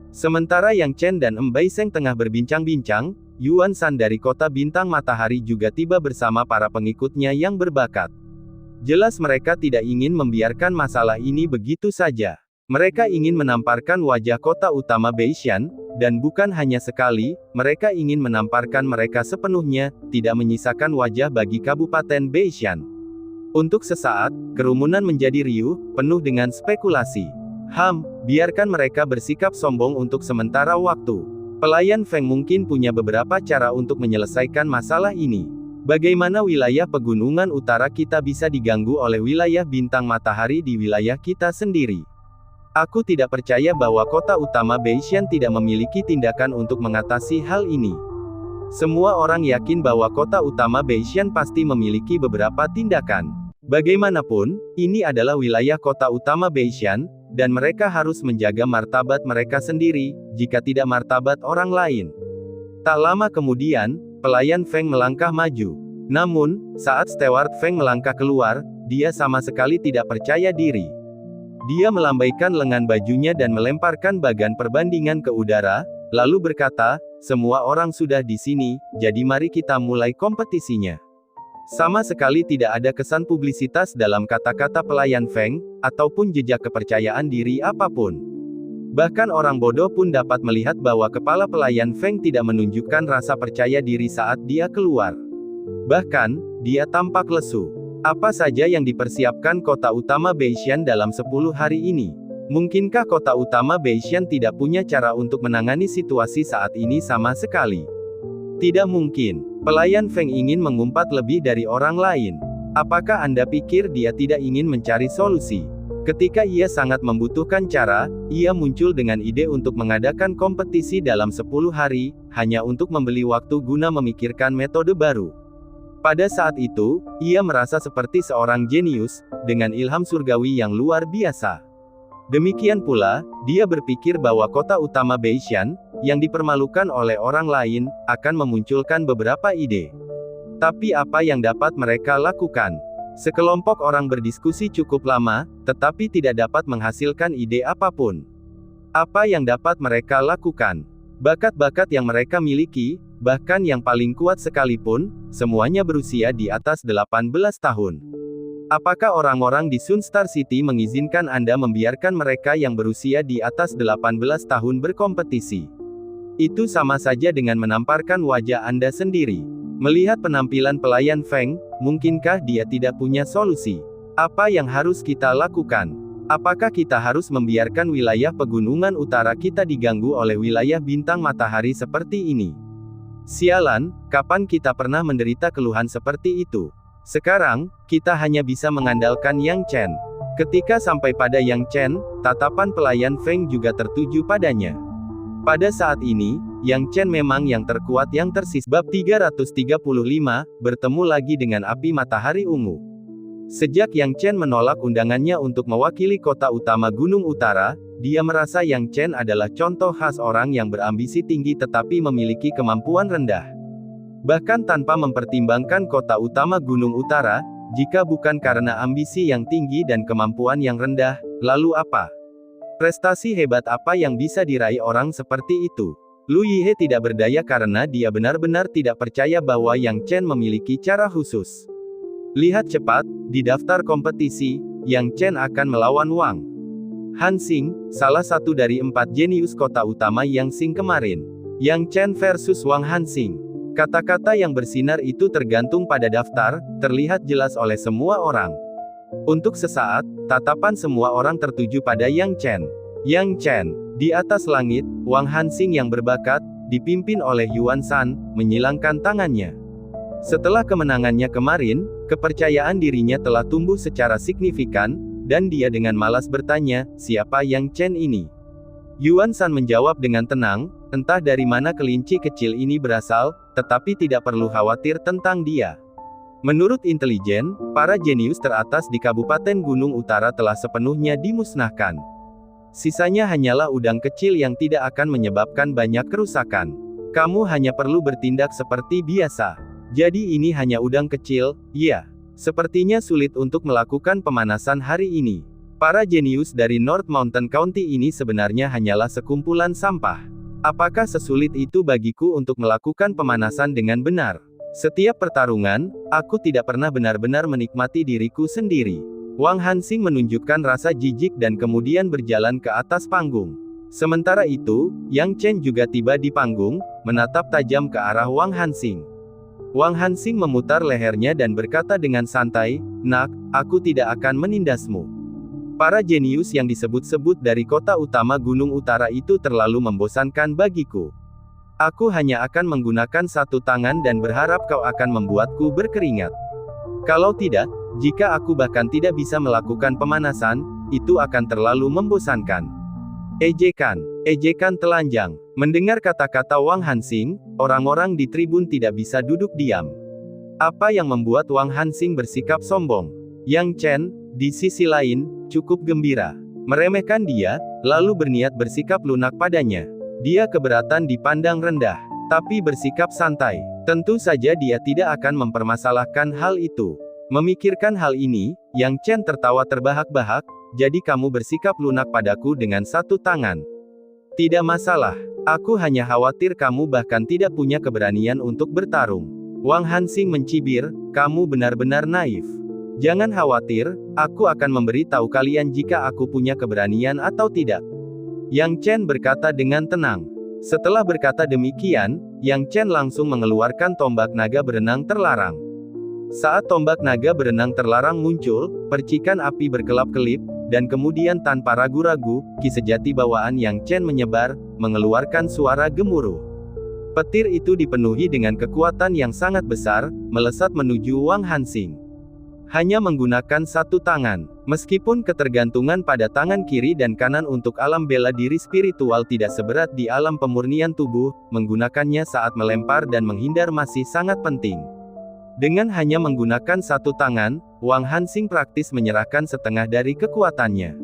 Sementara Yang Chen dan Baiseng tengah berbincang-bincang, Yuan Shan dari kota bintang matahari juga tiba bersama para pengikutnya yang berbakat. Jelas mereka tidak ingin membiarkan masalah ini begitu saja. Mereka ingin menamparkan wajah kota utama Beishan, dan bukan hanya sekali, mereka ingin menamparkan mereka sepenuhnya, tidak menyisakan wajah bagi Kabupaten Beishan. Untuk sesaat, kerumunan menjadi riuh, penuh dengan spekulasi. Biarkan mereka bersikap sombong untuk sementara waktu. Pelayan Feng mungkin punya beberapa cara untuk menyelesaikan masalah ini. Bagaimana wilayah pegunungan utara kita bisa diganggu oleh wilayah bintang matahari di wilayah kita sendiri? Aku tidak percaya bahwa kota utama Beishan tidak memiliki tindakan untuk mengatasi hal ini. Semua orang yakin bahwa kota utama Beishan pasti memiliki beberapa tindakan. Bagaimanapun, ini adalah wilayah kota utama Beishan, dan mereka harus menjaga martabat mereka sendiri, jika tidak martabat orang lain. Tak lama kemudian, pelayan Feng melangkah maju. Namun, saat Steward Feng melangkah keluar, dia sama sekali tidak percaya diri. Dia melambaikan lengan bajunya dan melemparkan bagan perbandingan ke udara, lalu berkata, semua orang sudah di sini, jadi mari kita mulai kompetisinya. Sama sekali tidak ada kesan publisitas dalam kata-kata pelayan Feng, ataupun jejak kepercayaan diri apapun. Bahkan orang bodoh pun dapat melihat bahwa kepala pelayan Feng tidak menunjukkan rasa percaya diri saat dia keluar. Bahkan, dia tampak lesu. Apa saja yang dipersiapkan kota utama Beishan dalam 10 hari ini? Mungkinkah kota utama Beishan tidak punya cara untuk menangani situasi saat ini sama sekali? Tidak mungkin. Pelayan Feng ingin mengumpat lebih dari orang lain. Apakah Anda pikir dia tidak ingin mencari solusi? Ketika ia sangat membutuhkan cara, ia muncul dengan ide untuk mengadakan kompetisi dalam 10 hari, hanya untuk membeli waktu guna memikirkan metode baru. Pada saat itu, ia merasa seperti seorang jenius, dengan ilham surgawi yang luar biasa. Demikian pula, dia berpikir bahwa kota utama Beishan, yang dipermalukan oleh orang lain, akan memunculkan beberapa ide. Tapi apa yang dapat mereka lakukan? Sekelompok orang berdiskusi cukup lama, tetapi tidak dapat menghasilkan ide apapun. Apa yang dapat mereka lakukan? Bakat-bakat yang mereka miliki, bahkan yang paling kuat sekalipun, semuanya berusia di atas 18 tahun. Apakah orang-orang di Sun Star City mengizinkan Anda membiarkan mereka yang berusia di atas 18 tahun berkompetisi? Itu sama saja dengan menamparkan wajah Anda sendiri. Melihat penampilan pelayan Feng, mungkinkah dia tidak punya solusi? Apa yang harus kita lakukan? Apakah kita harus membiarkan wilayah pegunungan utara kita diganggu oleh wilayah bintang matahari seperti ini? Sialan, kapan kita pernah menderita keluhan seperti itu? Sekarang, kita hanya bisa mengandalkan Yang Chen. Ketika sampai pada Yang Chen, tatapan pelayan Feng juga tertuju padanya. Pada saat ini, Yang Chen memang yang terkuat yang tersisa. Bab 335, bertemu lagi dengan api matahari ungu. Sejak Yang Chen menolak undangannya untuk mewakili kota utama Gunung Utara, dia merasa Yang Chen adalah contoh khas orang yang berambisi tinggi tetapi memiliki kemampuan rendah. Bahkan tanpa mempertimbangkan kota utama Gunung Utara, jika bukan karena ambisi yang tinggi dan kemampuan yang rendah, lalu apa? Prestasi hebat apa yang bisa diraih orang seperti itu? Lu Yihe tidak berdaya karena dia benar-benar tidak percaya bahwa Yang Chen memiliki cara khusus. Lihat cepat, di daftar kompetisi, Yang Chen akan melawan Wang Hanxing, salah satu dari 4 jenius kota utama Yang Xing kemarin. Yang Chen versus Wang Hanxing. Kata-kata yang bersinar itu tergantung pada daftar, terlihat jelas oleh semua orang. Untuk sesaat, tatapan semua orang tertuju pada Yang Chen. Yang Chen, di atas langit, Wang Hansing yang berbakat, dipimpin oleh Yuan Shan, menyilangkan tangannya. Setelah kemenangannya kemarin, kepercayaan dirinya telah tumbuh secara signifikan, dan dia dengan malas bertanya, siapa Yang Chen ini? Yuan Shan menjawab dengan tenang, entah dari mana kelinci kecil ini berasal, tetapi tidak perlu khawatir tentang dia. Menurut intelijen, para jenius teratas di Kabupaten Gunung Utara telah sepenuhnya dimusnahkan. Sisanya hanyalah udang kecil yang tidak akan menyebabkan banyak kerusakan. Kamu hanya perlu bertindak seperti biasa. Jadi ini hanya udang kecil, ya. Sepertinya sulit untuk melakukan pemanasan hari ini. Para jenius dari North Mountain County ini sebenarnya hanyalah sekumpulan sampah. Apakah sesulit itu bagiku untuk melakukan pemanasan dengan benar? Setiap pertarungan, aku tidak pernah benar-benar menikmati diriku sendiri. Wang Hansing menunjukkan rasa jijik dan kemudian berjalan ke atas panggung. Sementara itu, Yang Chen juga tiba di panggung, menatap tajam ke arah Wang Hansing. Wang Hansing memutar lehernya dan berkata dengan santai, "Nak, aku tidak akan menindasmu. Para jenius yang disebut-sebut dari kota utama Gunung Utara itu terlalu membosankan bagiku. Aku hanya akan menggunakan satu tangan dan berharap kau akan membuatku berkeringat. Kalau tidak, jika aku bahkan tidak bisa melakukan pemanasan, itu akan terlalu membosankan." Ejekan. Ejekan telanjang. Mendengar kata-kata Wang Hansing, orang-orang di tribun tidak bisa duduk diam. Apa yang membuat Wang Hansing bersikap sombong? Yang Chen, di sisi lain, cukup gembira. Meremehkan dia, lalu berniat bersikap lunak padanya. Dia keberatan dipandang rendah, tapi bersikap santai. Tentu saja dia tidak akan mempermasalahkan hal itu. Memikirkan hal ini, Yang Chen tertawa terbahak-bahak, jadi kamu bersikap lunak padaku dengan satu tangan. Tidak masalah, aku hanya khawatir kamu bahkan tidak punya keberanian untuk bertarung. Wang Hansing mencibir, kamu benar-benar naif. Jangan khawatir, aku akan memberi tahu kalian jika aku punya keberanian atau tidak. Yang Chen berkata dengan tenang. Setelah berkata demikian, Yang Chen langsung mengeluarkan tombak naga berenang terlarang. Saat tombak naga berenang terlarang muncul, percikan api berkelap-kelip, dan kemudian tanpa ragu-ragu, ki sejati bawaan Yang Chen menyebar, mengeluarkan suara gemuruh. Petir itu dipenuhi dengan kekuatan yang sangat besar, melesat menuju Wang Hansing. Hanya menggunakan satu tangan. Meskipun ketergantungan pada tangan kiri dan kanan untuk alam bela diri spiritual tidak seberat di alam pemurnian tubuh, menggunakannya saat melempar dan menghindar masih sangat penting. Dengan hanya menggunakan satu tangan, Wang Hansing praktis menyerahkan setengah dari kekuatannya.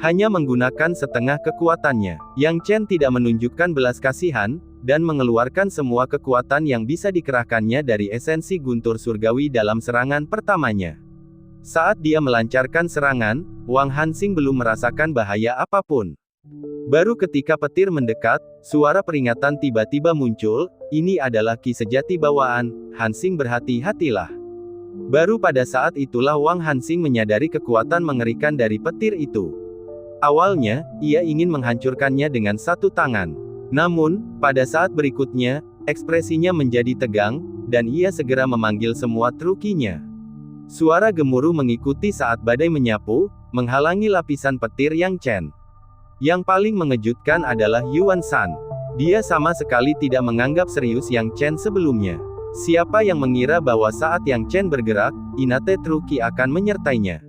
Hanya menggunakan setengah kekuatannya, Yang Chen tidak menunjukkan belas kasihan, dan mengeluarkan semua kekuatan yang bisa dikerahkannya dari esensi guntur surgawi dalam serangan pertamanya. Saat dia melancarkan serangan, Wang Hansing belum merasakan bahaya apapun. Baru ketika petir mendekat, suara peringatan tiba-tiba muncul, ini adalah ki sejati bawaan, Hansing berhati-hatilah. Baru pada saat itulah Wang Hansing menyadari kekuatan mengerikan dari petir itu. Awalnya, ia ingin menghancurkannya dengan satu tangan. Namun, pada saat berikutnya, ekspresinya menjadi tegang, dan ia segera memanggil semua trukinya. Suara gemuruh mengikuti saat badai menyapu, menghalangi lapisan petir Yang Chen. Yang paling mengejutkan adalah Yuan Shan. Dia sama sekali tidak menganggap serius Yang Chen sebelumnya. Siapa yang mengira bahwa saat Yang Chen bergerak, Inate Truki akan menyertainya?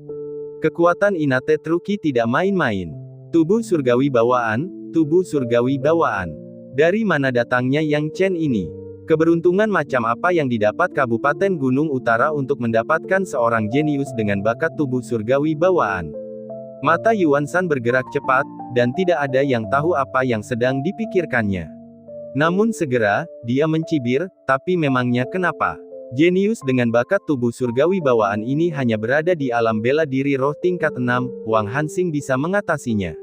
Kekuatan Inate Truki tidak main-main. Tubuh surgawi bawaan, tubuh surgawi bawaan. Dari mana datangnya Yang Chen ini? Keberuntungan macam apa yang didapat Kabupaten Gunung Utara untuk mendapatkan seorang jenius dengan bakat tubuh surgawi bawaan? Mata Yuan Shan bergerak cepat, dan tidak ada yang tahu apa yang sedang dipikirkannya. Namun segera, dia mencibir, tapi memangnya kenapa? Jenius dengan bakat tubuh surgawi bawaan ini hanya berada di alam bela diri roh tingkat 6, Wang Hansing bisa mengatasinya.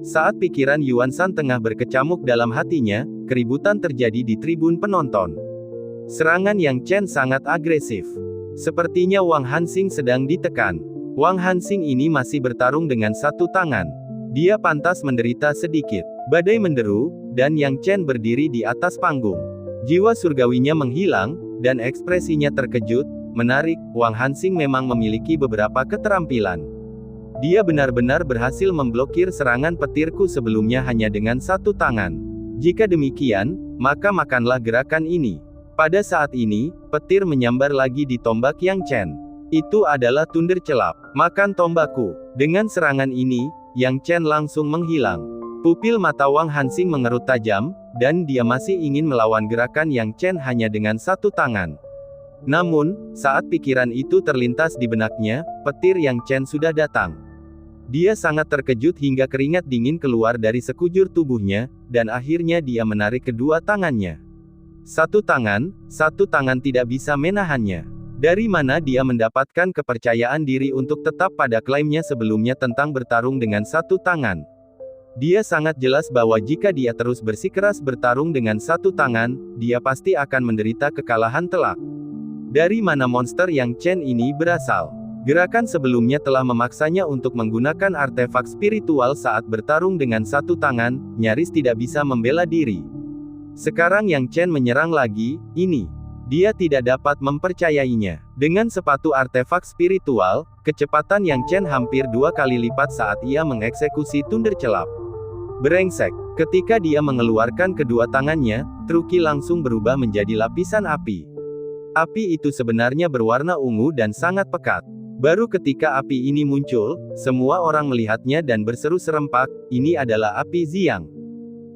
Saat pikiran Yuan Shan tengah berkecamuk dalam hatinya, keributan terjadi di tribun penonton. Serangan Yang Chen sangat agresif. Sepertinya Wang Hansing sedang ditekan. Wang Hansing ini masih bertarung dengan satu tangan. Dia pantas menderita sedikit. Badai menderu, dan Yang Chen berdiri di atas panggung. Jiwa surgawinya menghilang, dan ekspresinya terkejut, menarik, Wang Hansing memang memiliki beberapa keterampilan. Dia benar-benar berhasil memblokir serangan petirku sebelumnya hanya dengan satu tangan. Jika demikian, maka makanlah gerakan ini. Pada saat ini, petir menyambar lagi di tombak Yang Chen. Itu adalah Thunder Celap. Makan tombakku. Dengan serangan ini, Yang Chen langsung menghilang. Pupil mata Wang Hansing mengerut tajam, dan dia masih ingin melawan gerakan Yang Chen hanya dengan satu tangan. Namun, saat pikiran itu terlintas di benaknya, petir Yang Chen sudah datang. Dia sangat terkejut hingga keringat dingin keluar dari sekujur tubuhnya, dan akhirnya dia menarik kedua tangannya. Satu tangan tidak bisa menahannya. Dari mana dia mendapatkan kepercayaan diri untuk tetap pada klaimnya sebelumnya tentang bertarung dengan satu tangan? Dia sangat jelas bahwa jika dia terus bersikeras bertarung dengan satu tangan, dia pasti akan menderita kekalahan telak. Dari mana monster Yang Chen ini berasal? Gerakan sebelumnya telah memaksanya untuk menggunakan artefak spiritual saat bertarung dengan satu tangan, nyaris tidak bisa membela diri. Sekarang Yang Chen menyerang lagi, ini. Dia tidak dapat mempercayainya. Dengan sepatu artefak spiritual, kecepatan Yang Chen hampir 2 kali lipat saat ia mengeksekusi Thunder Celap. Brengsek. Ketika dia mengeluarkan kedua tangannya, Truki langsung berubah menjadi lapisan api. Api itu sebenarnya berwarna ungu dan sangat pekat. Baru ketika api ini muncul, semua orang melihatnya dan berseru serempak, ini adalah api Xiang.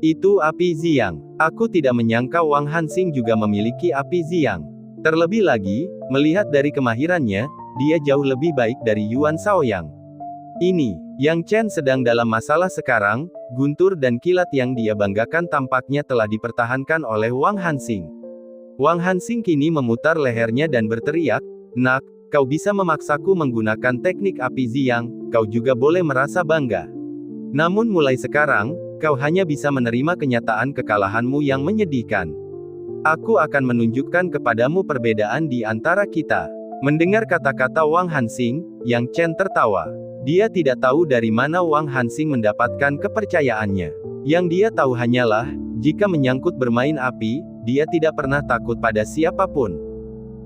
Itu api Xiang. Aku tidak menyangka Wang Hansing juga memiliki api Xiang. Terlebih lagi, melihat dari kemahirannya, dia jauh lebih baik dari Yuan Shaoyang. Ini, Yang Chen sedang dalam masalah sekarang, guntur dan kilat yang dia banggakan tampaknya telah dipertahankan oleh Wang Hansing. Wang Hansing kini memutar lehernya dan berteriak, "Nak, kau bisa memaksaku menggunakan teknik api Xiang, kau juga boleh merasa bangga. Namun mulai sekarang, kau hanya bisa menerima kenyataan kekalahanmu yang menyedihkan. Aku akan menunjukkan kepadamu perbedaan di antara kita." Mendengar kata-kata Wang Hansing, Yang Chen tertawa. Dia tidak tahu dari mana Wang Hansing mendapatkan kepercayaannya. Yang dia tahu hanyalah, jika menyangkut bermain api, dia tidak pernah takut pada siapapun.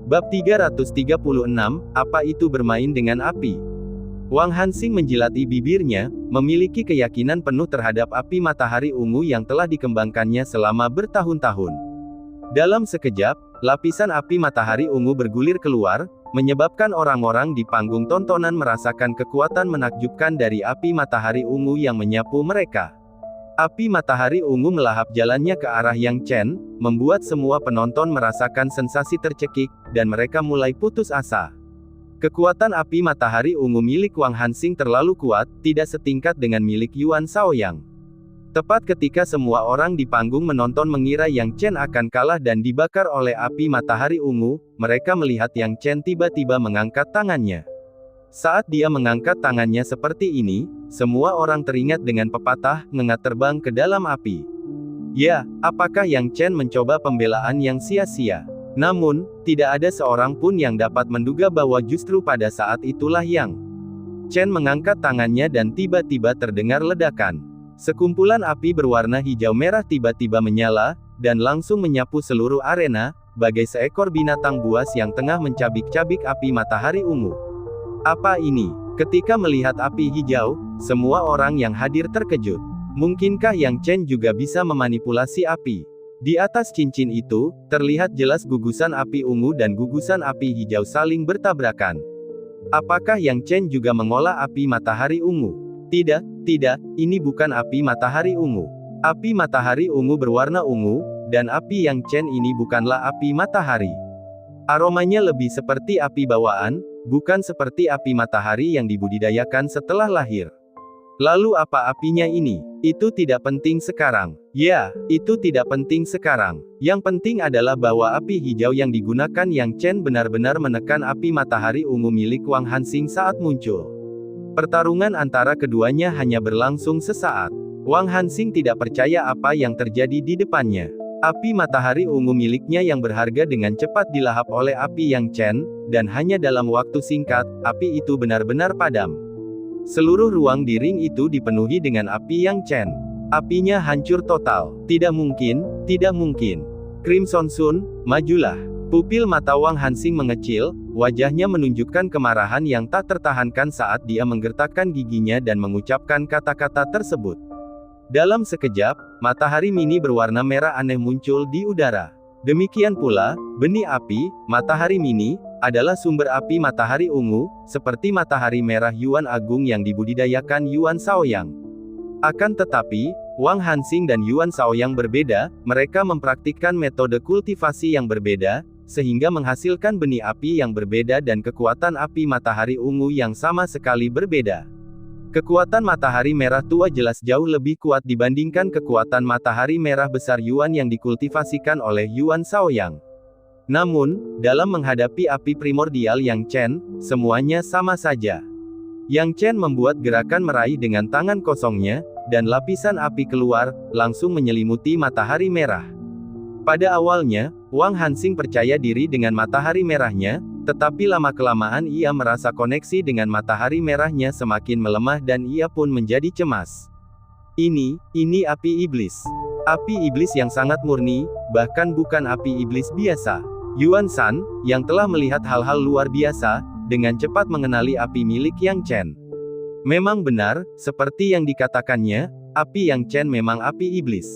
Bab 336, apa itu bermain dengan api? Wang Hansing menjilati bibirnya, memiliki keyakinan penuh terhadap api matahari ungu yang telah dikembangkannya selama bertahun-tahun. Dalam sekejap, lapisan api matahari ungu bergulir keluar, menyebabkan orang-orang di panggung tontonan merasakan kekuatan menakjubkan dari api matahari ungu yang menyapu mereka. Api matahari ungu melahap jalannya ke arah Yang Chen, membuat semua penonton merasakan sensasi tercekik, dan mereka mulai putus asa. Kekuatan api matahari ungu milik Wang Hansing terlalu kuat, tidak setingkat dengan milik Yuan Shaoyang. Tepat ketika semua orang di panggung menonton mengira Yang Chen akan kalah dan dibakar oleh api matahari ungu, mereka melihat Yang Chen tiba-tiba mengangkat tangannya. Saat dia mengangkat tangannya seperti ini, semua orang teringat dengan pepatah, ngengat terbang ke dalam api. Ya, apakah Yang Chen mencoba pembelaan yang sia-sia? Namun, tidak ada seorang pun yang dapat menduga bahwa justru pada saat itulah Yang Chen mengangkat tangannya dan tiba-tiba terdengar ledakan. Sekumpulan api berwarna hijau merah tiba-tiba menyala, dan langsung menyapu seluruh arena, bagai seekor binatang buas yang tengah mencabik-cabik api matahari ungu. Apa ini? Ketika melihat api hijau, semua orang yang hadir terkejut. Mungkinkah Yang Chen juga bisa memanipulasi api? Di atas cincin itu, terlihat jelas gugusan api ungu dan gugusan api hijau saling bertabrakan. Apakah Yang Chen juga mengolah api matahari ungu? Tidak, ini bukan api matahari ungu. Api matahari ungu berwarna ungu, dan api Yang Chen ini bukanlah api matahari. Aromanya lebih seperti api bawaan, bukan seperti api matahari yang dibudidayakan setelah lahir. Lalu apa apinya ini? Itu tidak penting sekarang. Ya, itu tidak penting sekarang. Yang penting adalah bahwa api hijau yang digunakan Yang Chen benar-benar menekan api matahari ungu milik Wang Hansing saat muncul. Pertarungan antara keduanya hanya berlangsung sesaat. Wang Hansing tidak percaya apa yang terjadi di depannya. Api matahari ungu miliknya yang berharga dengan cepat dilahap oleh api Yang Chen, dan hanya dalam waktu singkat, api itu benar-benar padam. Seluruh ruang di ring itu dipenuhi dengan api Yang Chen. Apinya hancur total. Tidak mungkin. Crimson Sun, majulah. Pupil mata Wang Hansing mengecil, wajahnya menunjukkan kemarahan yang tak tertahankan saat dia menggertakkan giginya dan mengucapkan kata-kata tersebut. Dalam sekejap, matahari mini berwarna merah aneh muncul di udara. Demikian pula, benih api, matahari mini, adalah sumber api matahari ungu, seperti matahari merah Yuan Agung yang dibudidayakan Yuan Shaoyang. Akan tetapi, Wang Hansing dan Yuan Shaoyang berbeda, mereka mempraktikkan metode kultivasi yang berbeda, sehingga menghasilkan benih api yang berbeda dan kekuatan api matahari ungu yang sama sekali berbeda. Kekuatan matahari merah tua jelas jauh lebih kuat dibandingkan kekuatan matahari merah besar Yuan yang dikultivasikan oleh Yuan Shaoyang. Namun, dalam menghadapi api primordial Yang Chen, semuanya sama saja. Yang Chen membuat gerakan meraih dengan tangan kosongnya, dan lapisan api keluar, langsung menyelimuti matahari merah. Pada awalnya, Wang Hansing percaya diri dengan matahari merahnya, tetapi lama-kelamaan ia merasa koneksi dengan matahari merahnya semakin melemah dan ia pun menjadi cemas. Ini api iblis. Api iblis yang sangat murni, bahkan bukan api iblis biasa. Yuan Shan, yang telah melihat hal-hal luar biasa, dengan cepat mengenali api milik Yang Chen. Memang benar, seperti yang dikatakannya, api Yang Chen memang api iblis.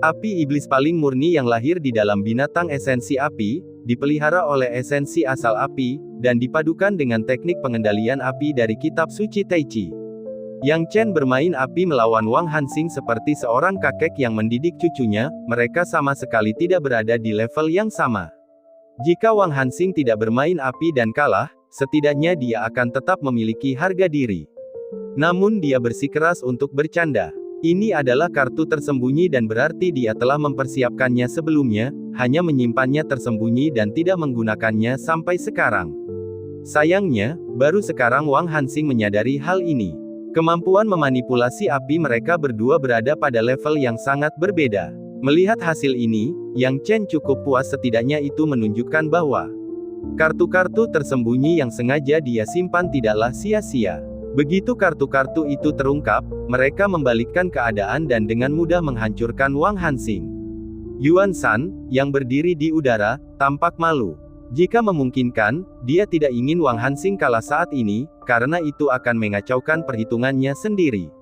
Api iblis paling murni yang lahir di dalam binatang esensi api, dipelihara oleh esensi asal api, dan dipadukan dengan teknik pengendalian api dari kitab suci Tai Chi. Yang Chen bermain api melawan Wang Hansing seperti seorang kakek yang mendidik cucunya, mereka sama sekali tidak berada di level yang sama. Jika Wang Hansing tidak bermain api dan kalah, setidaknya dia akan tetap memiliki harga diri. Namun dia bersikeras untuk bercanda. Ini adalah kartu tersembunyi dan berarti dia telah mempersiapkannya sebelumnya, hanya menyimpannya tersembunyi dan tidak menggunakannya sampai sekarang. Sayangnya, baru sekarang Wang Hansing menyadari hal ini. Kemampuan memanipulasi api mereka berdua berada pada level yang sangat berbeda. Melihat hasil ini, Yang Chen cukup puas, setidaknya itu menunjukkan bahwa kartu-kartu tersembunyi yang sengaja dia simpan tidaklah sia-sia. Begitu kartu-kartu itu terungkap, mereka membalikkan keadaan dan dengan mudah menghancurkan Wang Hansing. Yuan Shan, yang berdiri di udara, tampak malu. Jika memungkinkan, dia tidak ingin Wang Hansing kalah saat ini, karena itu akan mengacaukan perhitungannya sendiri.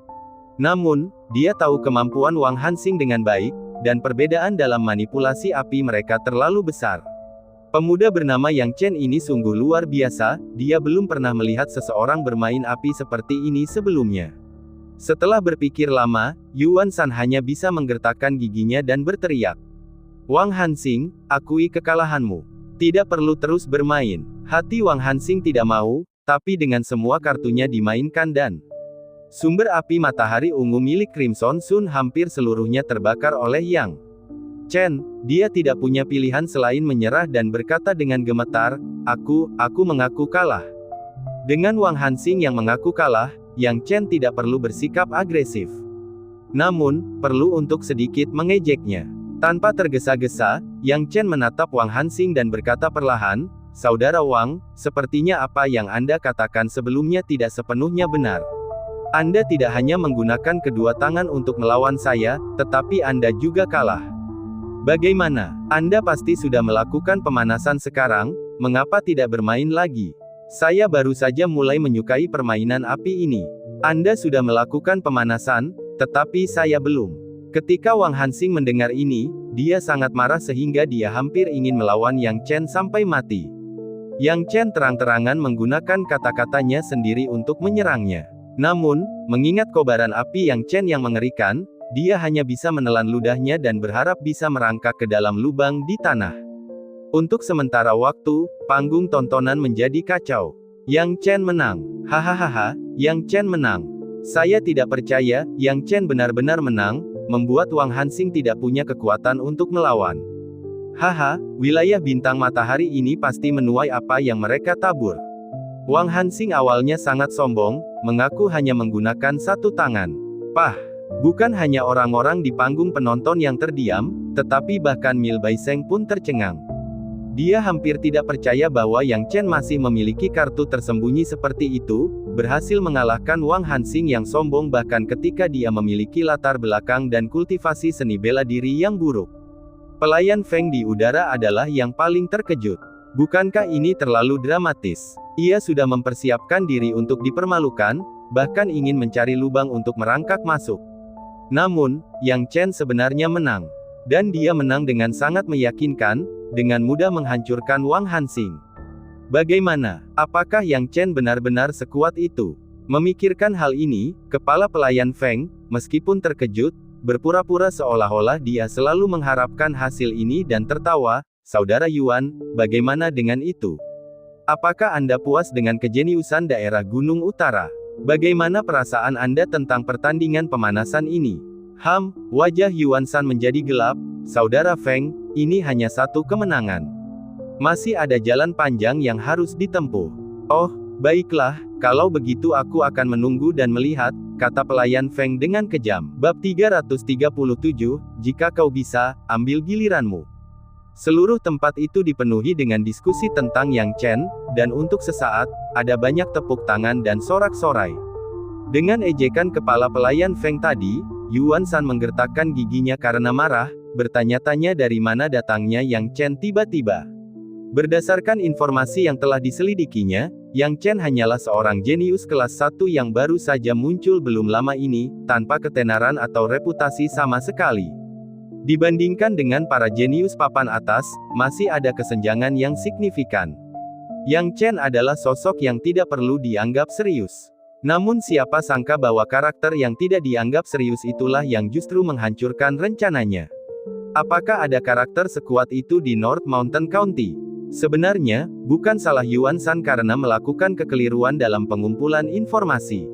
Namun, dia tahu kemampuan Wang Hansing dengan baik, dan perbedaan dalam manipulasi api mereka terlalu besar. Pemuda bernama Yang Chen ini sungguh luar biasa, dia belum pernah melihat seseorang bermain api seperti ini sebelumnya. Setelah berpikir lama, Yuan Shan hanya bisa menggertakkan giginya dan berteriak. Wang Hansing, akui kekalahanmu. Tidak perlu terus bermain. Hati Wang Hansing tidak mau, tapi dengan semua kartunya dimainkan dan sumber api matahari ungu milik Crimson Sun hampir seluruhnya terbakar oleh Yang Chen. Dia tidak punya pilihan selain menyerah dan berkata dengan gemetar, aku mengaku kalah. Dengan Wang Hansing yang mengaku kalah, Yang Chen tidak perlu bersikap agresif. Namun, perlu untuk sedikit mengejeknya. Tanpa tergesa-gesa, Yang Chen menatap Wang Hansing dan berkata perlahan, Saudara Wang, sepertinya apa yang Anda katakan sebelumnya tidak sepenuhnya benar. Anda tidak hanya menggunakan kedua tangan untuk melawan saya, tetapi Anda juga kalah. Bagaimana? Anda pasti sudah melakukan pemanasan sekarang, mengapa tidak bermain lagi? Saya baru saja mulai menyukai permainan api ini. Anda sudah melakukan pemanasan, tetapi saya belum. Ketika Wang Hansing mendengar ini, dia sangat marah sehingga dia hampir ingin melawan Yang Chen sampai mati. Yang Chen terang-terangan menggunakan kata-katanya sendiri untuk menyerangnya. Namun, mengingat kobaran api Yang Chen yang mengerikan, dia hanya bisa menelan ludahnya dan berharap bisa merangkak ke dalam lubang di tanah. Untuk sementara waktu, panggung tontonan menjadi kacau. Yang Chen menang. Hahaha, Yang Chen menang. Saya tidak percaya, Yang Chen benar-benar menang, membuat Wang Hansing tidak punya kekuatan untuk melawan. Haha, wilayah bintang matahari ini pasti menuai apa yang mereka tabur. Wang Hansing awalnya sangat sombong, mengaku hanya menggunakan satu tangan. Pah! Bukan hanya orang-orang di panggung penonton yang terdiam, tetapi bahkan Mil Baiseng pun tercengang. Dia hampir tidak percaya bahwa Yang Chen masih memiliki kartu tersembunyi seperti itu, berhasil mengalahkan Wang Hansing yang sombong bahkan ketika dia memiliki latar belakang dan kultivasi seni bela diri yang buruk. Pelayan Feng di udara adalah yang paling terkejut. Bukankah ini terlalu dramatis? Ia sudah mempersiapkan diri untuk dipermalukan, bahkan ingin mencari lubang untuk merangkak masuk. Namun, Yang Chen sebenarnya menang. Dan dia menang dengan sangat meyakinkan, dengan mudah menghancurkan Wang Hansing. Bagaimana? Apakah Yang Chen benar-benar sekuat itu? Memikirkan hal ini, kepala pelayan Feng, meskipun terkejut, berpura-pura seolah-olah dia selalu mengharapkan hasil ini dan tertawa. Saudara Yuan, bagaimana dengan itu? Apakah Anda puas dengan kejeniusan daerah Gunung Utara? Bagaimana perasaan Anda tentang pertandingan pemanasan ini? Wajah Yuan Shan menjadi gelap. Saudara Feng, ini hanya satu kemenangan. Masih ada jalan panjang yang harus ditempuh. Oh, baiklah, kalau begitu aku akan menunggu dan melihat, kata pelayan Feng dengan kejam. Bab 337, jika kau bisa, ambil giliranmu. Seluruh tempat itu dipenuhi dengan diskusi tentang Yang Chen, dan untuk sesaat, ada banyak tepuk tangan dan sorak-sorai. Dengan ejekan kepala pelayan Feng tadi, Yuan Shan menggertakkan giginya karena marah, bertanya-tanya dari mana datangnya Yang Chen tiba-tiba. Berdasarkan informasi yang telah diselidikinya, Yang Chen hanyalah seorang jenius kelas 1 yang baru saja muncul belum lama ini, tanpa ketenaran atau reputasi sama sekali. Dibandingkan dengan para jenius papan atas, masih ada kesenjangan yang signifikan. Yang Chen adalah sosok yang tidak perlu dianggap serius. Namun siapa sangka bahwa karakter yang tidak dianggap serius itulah yang justru menghancurkan rencananya. Apakah ada karakter sekuat itu di North Mountain County? Sebenarnya, bukan salah Yuan Shan karena melakukan kekeliruan dalam pengumpulan informasi.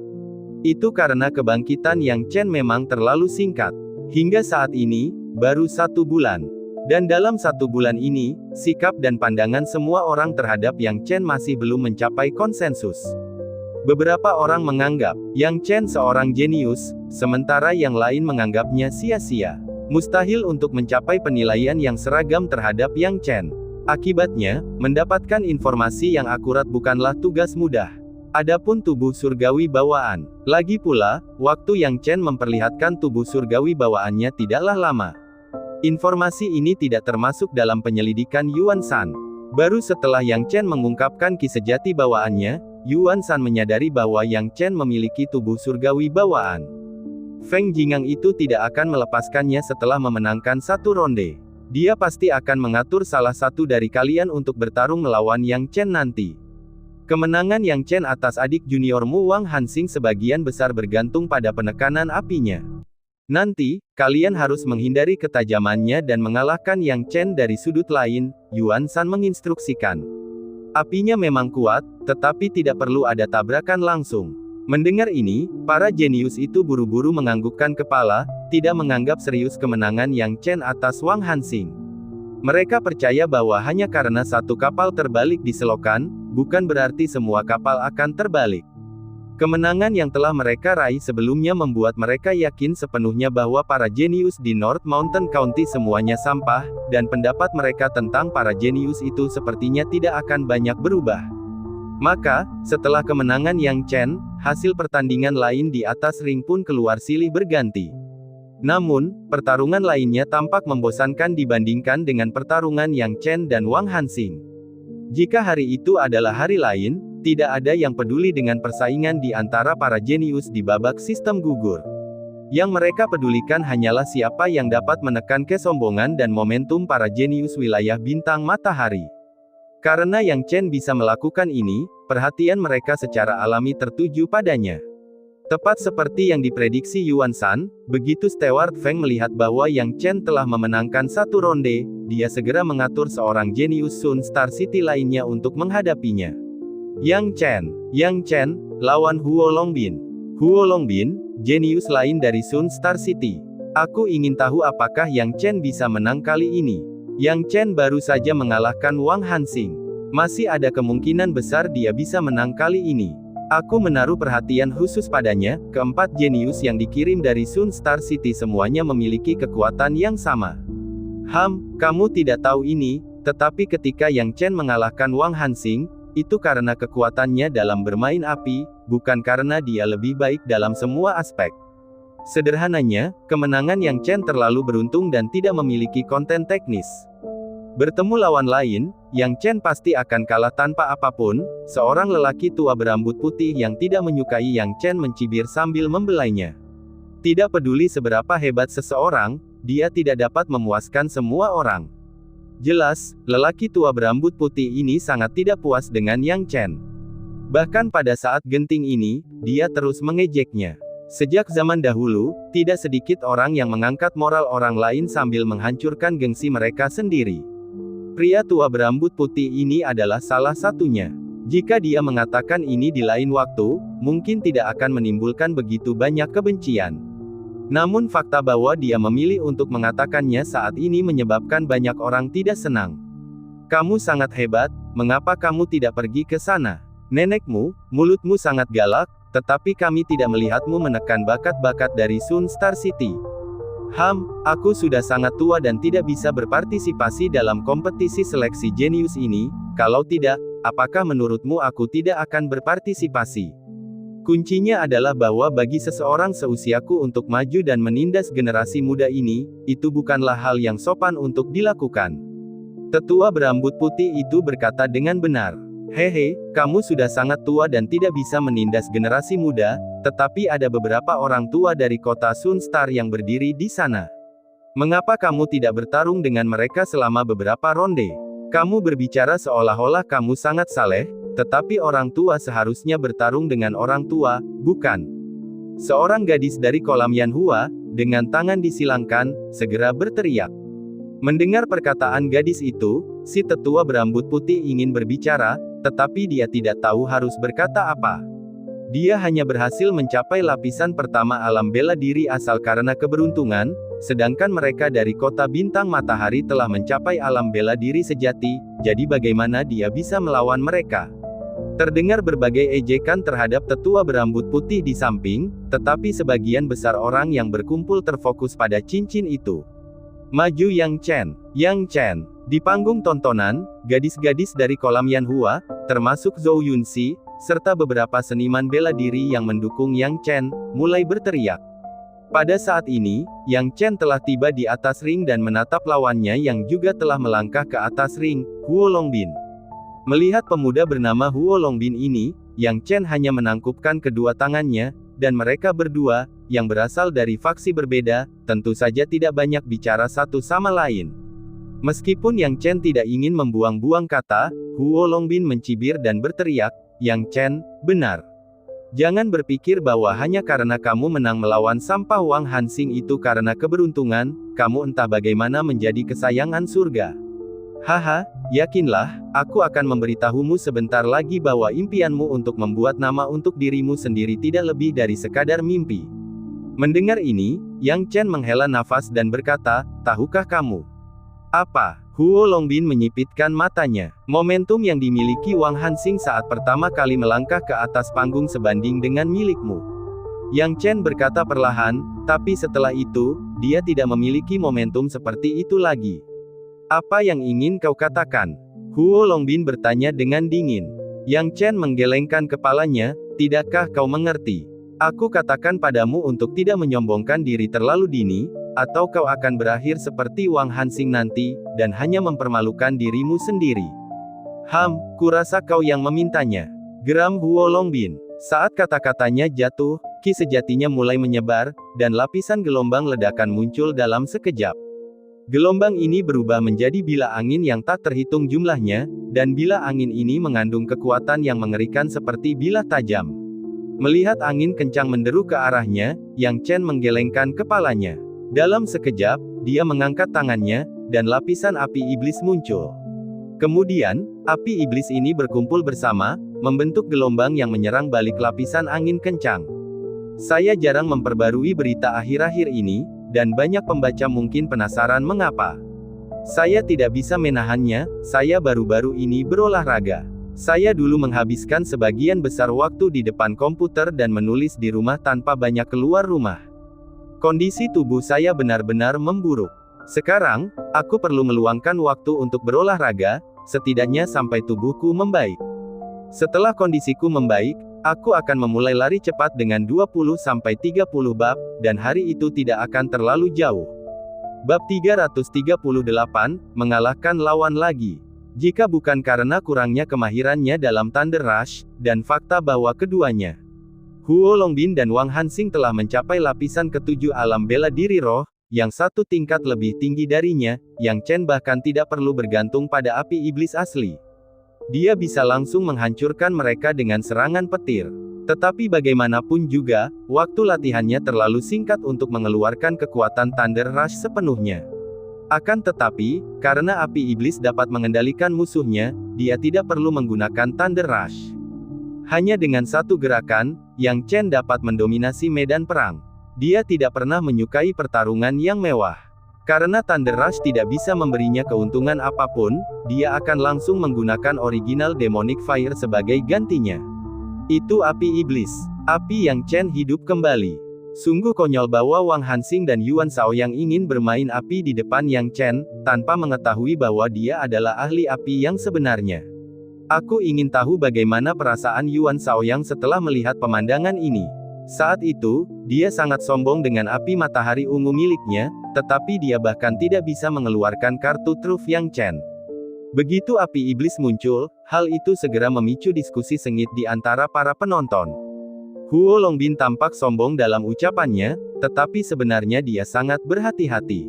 Itu karena kebangkitan Yang Chen memang terlalu singkat. Hingga saat ini, baru 1 bulan. Dan dalam 1 bulan ini, sikap dan pandangan semua orang terhadap Yang Chen masih belum mencapai konsensus. Beberapa orang menganggap Yang Chen seorang jenius, sementara yang lain menganggapnya sia-sia. Mustahil untuk mencapai penilaian yang seragam terhadap Yang Chen. Akibatnya, mendapatkan informasi yang akurat bukanlah tugas mudah. Adapun tubuh surgawi bawaan. Lagi pula, waktu Yang Chen memperlihatkan tubuh surgawi bawaannya tidaklah lama. Informasi ini tidak termasuk dalam penyelidikan Yuan Shan. Baru setelah Yang Chen mengungkapkan kisah sejati bawaannya, Yuan Shan menyadari bahwa Yang Chen memiliki tubuh surgawi bawaan. Feng Jingang itu tidak akan melepaskannya setelah memenangkan 1 ronde. Dia pasti akan mengatur salah satu dari kalian untuk bertarung melawan Yang Chen nanti. Kemenangan Yang Chen atas adik juniormu Wang Hansing sebagian besar bergantung pada penekanan apinya. Nanti, kalian harus menghindari ketajamannya dan mengalahkan Yang Chen dari sudut lain, Yuan Shan menginstruksikan. Apinya memang kuat, tetapi tidak perlu ada tabrakan langsung. Mendengar ini, para jenius itu buru-buru menganggukkan kepala, tidak menganggap serius kemenangan Yang Chen atas Wang Hansing. Mereka percaya bahwa hanya karena satu kapal terbalik di selokan, bukan berarti semua kapal akan terbalik. Kemenangan yang telah mereka raih sebelumnya membuat mereka yakin sepenuhnya bahwa para jenius di North Mountain County semuanya sampah, dan pendapat mereka tentang para jenius itu sepertinya tidak akan banyak berubah. Maka, setelah kemenangan Yang Chen, hasil pertandingan lain di atas ring pun keluar silih berganti. Namun, pertarungan lainnya tampak membosankan dibandingkan dengan pertarungan Yang Chen dan Wang Hansing. Jika hari itu adalah hari lain, tidak ada yang peduli dengan persaingan di antara para jenius di babak sistem gugur. Yang mereka pedulikan hanyalah siapa yang dapat menekan kesombongan dan momentum para jenius wilayah bintang matahari. Karena Yang Chen bisa melakukan ini, perhatian mereka secara alami tertuju padanya. Tepat seperti yang diprediksi Yuan Shan, begitu Stewart Feng melihat bahwa Yang Chen telah memenangkan 1 ronde, dia segera mengatur seorang jenius Sun Star City lainnya untuk menghadapinya. Yang Chen, lawan Huo Longbin. Huo Longbin, jenius lain dari Sun Star City. Aku ingin tahu apakah Yang Chen bisa menang kali ini. Yang Chen baru saja mengalahkan Wang Hansing. Masih ada kemungkinan besar dia bisa menang kali ini. Aku menaruh perhatian khusus padanya. Keempat jenius yang dikirim dari Sun Star City semuanya memiliki kekuatan yang sama. Kamu tidak tahu ini, tetapi ketika Yang Chen mengalahkan Wang Hansing, itu karena kekuatannya dalam bermain api, bukan karena dia lebih baik dalam semua aspek. Sederhananya, kemenangan Yang Chen terlalu beruntung dan tidak memiliki konten teknis. Bertemu lawan lain, Yang Chen pasti akan kalah tanpa apapun. Seorang lelaki tua berambut putih yang tidak menyukai Yang Chen mencibir sambil membelainya. Tidak peduli seberapa hebat seseorang, dia tidak dapat memuaskan semua orang. Jelas, lelaki tua berambut putih ini sangat tidak puas dengan Yang Chen. Bahkan pada saat genting ini, dia terus mengejeknya. Sejak zaman dahulu, tidak sedikit orang yang mengangkat moral orang lain sambil menghancurkan gengsi mereka sendiri. Pria tua berambut putih ini adalah salah satunya. Jika dia mengatakan ini di lain waktu, mungkin tidak akan menimbulkan begitu banyak kebencian. Namun fakta bahwa dia memilih untuk mengatakannya saat ini menyebabkan banyak orang tidak senang. Kamu sangat hebat, mengapa kamu tidak pergi ke sana? Nenekmu, mulutmu sangat galak, tetapi kami tidak melihatmu menekan bakat-bakat dari Sun Star City. Aku sudah sangat tua dan tidak bisa berpartisipasi dalam kompetisi seleksi jenius ini. Kalau tidak, apakah menurutmu aku tidak akan berpartisipasi? Kuncinya adalah bahwa bagi seseorang seusiaku untuk maju dan menindas generasi muda ini, itu bukanlah hal yang sopan untuk dilakukan. Tetua berambut putih itu berkata dengan benar. Hehe, kamu sudah sangat tua dan tidak bisa menindas generasi muda, tetapi ada beberapa orang tua dari kota Sun Star yang berdiri di sana. Mengapa kamu tidak bertarung dengan mereka selama beberapa ronde? Kamu berbicara seolah-olah kamu sangat saleh, tetapi orang tua seharusnya bertarung dengan orang tua, bukan? Seorang gadis dari kolam Yanhua, dengan tangan disilangkan, segera berteriak. Mendengar perkataan gadis itu, si tetua berambut putih ingin berbicara, tetapi dia tidak tahu harus berkata apa. Dia hanya berhasil mencapai lapisan pertama alam bela diri asal karena keberuntungan, sedangkan mereka dari kota bintang matahari telah mencapai alam bela diri sejati, jadi bagaimana dia bisa melawan mereka? Terdengar berbagai ejekan terhadap tetua berambut putih di samping, tetapi sebagian besar orang yang berkumpul terfokus pada cincin itu. Maju Yang Chen. Yang Chen. Di panggung tontonan, gadis-gadis dari kolam Yanhua, termasuk Zhou Yunxi, serta beberapa seniman bela diri yang mendukung Yang Chen, mulai berteriak. Pada saat ini, Yang Chen telah tiba di atas ring dan menatap lawannya yang juga telah melangkah ke atas ring, Huo Longbin. Melihat pemuda bernama Huo Longbin ini, Yang Chen hanya menangkupkan kedua tangannya, dan mereka berdua, yang berasal dari faksi berbeda, tentu saja tidak banyak bicara satu sama lain. Meskipun Yang Chen tidak ingin membuang-buang kata, Huo Longbin mencibir dan berteriak, Yang Chen, benar. Jangan berpikir bahwa hanya karena kamu menang melawan sampah Wang Hansing itu karena keberuntungan, kamu entah bagaimana menjadi kesayangan surga. Haha, yakinlah, aku akan memberitahumu sebentar lagi bahwa impianmu untuk membuat nama untuk dirimu sendiri tidak lebih dari sekadar mimpi. Mendengar ini, Yang Chen menghela nafas dan berkata, tahukah kamu? Apa? Huo Longbin menyipitkan matanya. Momentum yang dimiliki Wang Hansing saat pertama kali melangkah ke atas panggung sebanding dengan milikmu. Yang Chen berkata perlahan, tapi setelah itu, dia tidak memiliki momentum seperti itu lagi. Apa yang ingin kau katakan? Huo Longbin bertanya dengan dingin. Yang Chen menggelengkan kepalanya, tidakkah kau mengerti? Aku katakan padamu untuk tidak menyombongkan diri terlalu dini, atau kau akan berakhir seperti Wang Hansing nanti, dan hanya mempermalukan dirimu sendiri. Kurasa kau yang memintanya. Geram Huo Longbin. Saat kata-katanya jatuh, ki sejatinya mulai menyebar, dan lapisan gelombang ledakan muncul dalam sekejap. Gelombang ini berubah menjadi bila angin yang tak terhitung jumlahnya, dan bila angin ini mengandung kekuatan yang mengerikan seperti bilah tajam. Melihat angin kencang menderu ke arahnya, Yang Chen menggelengkan kepalanya. Dalam sekejap, dia mengangkat tangannya, dan lapisan api iblis muncul. Kemudian, api iblis ini berkumpul bersama, membentuk gelombang yang menyerang balik lapisan angin kencang. Saya jarang memperbarui berita akhir-akhir ini, dan banyak pembaca mungkin penasaran mengapa. Saya tidak bisa menahannya, saya baru-baru ini berolahraga. Saya dulu menghabiskan sebagian besar waktu di depan komputer dan menulis di rumah tanpa banyak keluar rumah. Kondisi tubuh saya benar-benar memburuk. Sekarang, aku perlu meluangkan waktu untuk berolahraga, setidaknya sampai tubuhku membaik. Setelah kondisiku membaik, aku akan memulai lari cepat dengan 20-30 bab, dan hari itu tidak akan terlalu jauh. Bab 338, mengalahkan lawan lagi. Jika bukan karena kurangnya kemahirannya dalam Thunder Rush, dan fakta bahwa keduanya, Huo Longbin dan Wang Hansing telah mencapai lapisan ketujuh alam bela diri roh, yang satu tingkat lebih tinggi darinya, Yang Chen bahkan tidak perlu bergantung pada api iblis asli. Dia bisa langsung menghancurkan mereka dengan serangan petir. Tetapi bagaimanapun juga, waktu latihannya terlalu singkat untuk mengeluarkan kekuatan Thunder Rush sepenuhnya. Akan tetapi, karena api iblis dapat mengendalikan musuhnya, dia tidak perlu menggunakan Thunder Rush. Hanya dengan satu gerakan, Yang Chen dapat mendominasi medan perang. Dia tidak pernah menyukai pertarungan yang mewah. Karena Thunder Rush tidak bisa memberinya keuntungan apapun, dia akan langsung menggunakan original Demonic Fire sebagai gantinya. Itu api iblis. Api Yang Chen hidup kembali. Sungguh konyol bahwa Wang Hansing dan Yuan Shaoyang ingin bermain api di depan Yang Chen, tanpa mengetahui bahwa dia adalah ahli api yang sebenarnya. Aku ingin tahu bagaimana perasaan Yuan Shaoyang setelah melihat pemandangan ini. Saat itu, dia sangat sombong dengan api matahari ungu miliknya, tetapi dia bahkan tidak bisa mengeluarkan kartu truf Yang Chen. Begitu api iblis muncul, hal itu segera memicu diskusi sengit di antara para penonton. Huo Longbin tampak sombong dalam ucapannya, tetapi sebenarnya dia sangat berhati-hati.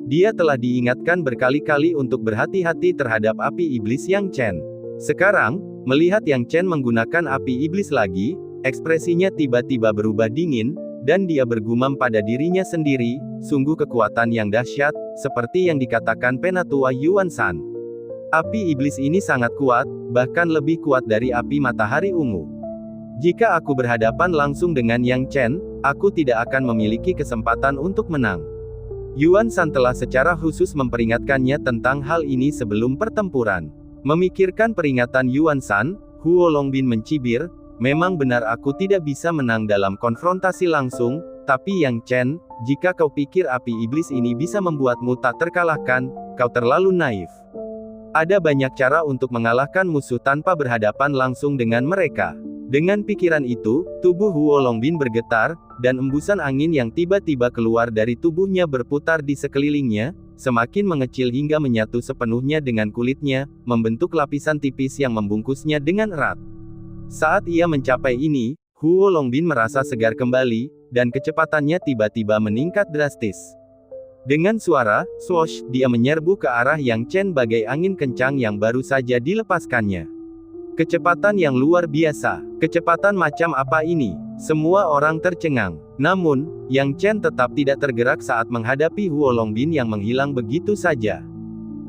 Dia telah diingatkan berkali-kali untuk berhati-hati terhadap api iblis Yang Chen. Sekarang, melihat Yang Chen menggunakan api iblis lagi, ekspresinya tiba-tiba berubah dingin, dan dia bergumam pada dirinya sendiri, sungguh kekuatan yang dahsyat, seperti yang dikatakan penatua Yuan Shan. Api iblis ini sangat kuat, bahkan lebih kuat dari api matahari ungu. Jika aku berhadapan langsung dengan Yang Chen, aku tidak akan memiliki kesempatan untuk menang. Yuan Shan telah secara khusus memperingatkannya tentang hal ini sebelum pertempuran. Memikirkan peringatan Yuan Shan, Huo Longbin mencibir, memang benar aku tidak bisa menang dalam konfrontasi langsung, tapi Yang Chen, jika kau pikir api iblis ini bisa membuatmu tak terkalahkan, kau terlalu naif. Ada banyak cara untuk mengalahkan musuh tanpa berhadapan langsung dengan mereka. Dengan pikiran itu, tubuh Huo Longbin bergetar, dan embusan angin yang tiba-tiba keluar dari tubuhnya berputar di sekelilingnya, semakin mengecil hingga menyatu sepenuhnya dengan kulitnya, membentuk lapisan tipis yang membungkusnya dengan erat. Saat ia mencapai ini, Huo Longbin merasa segar kembali, dan kecepatannya tiba-tiba meningkat drastis. Dengan suara, swoosh, dia menyerbu ke arah Yang Chen bagai angin kencang yang baru saja dilepaskannya. Kecepatan yang luar biasa. Kecepatan macam apa ini? Semua orang tercengang. Namun, Yang Chen tetap tidak tergerak saat menghadapi Huo Longbin yang menghilang begitu saja.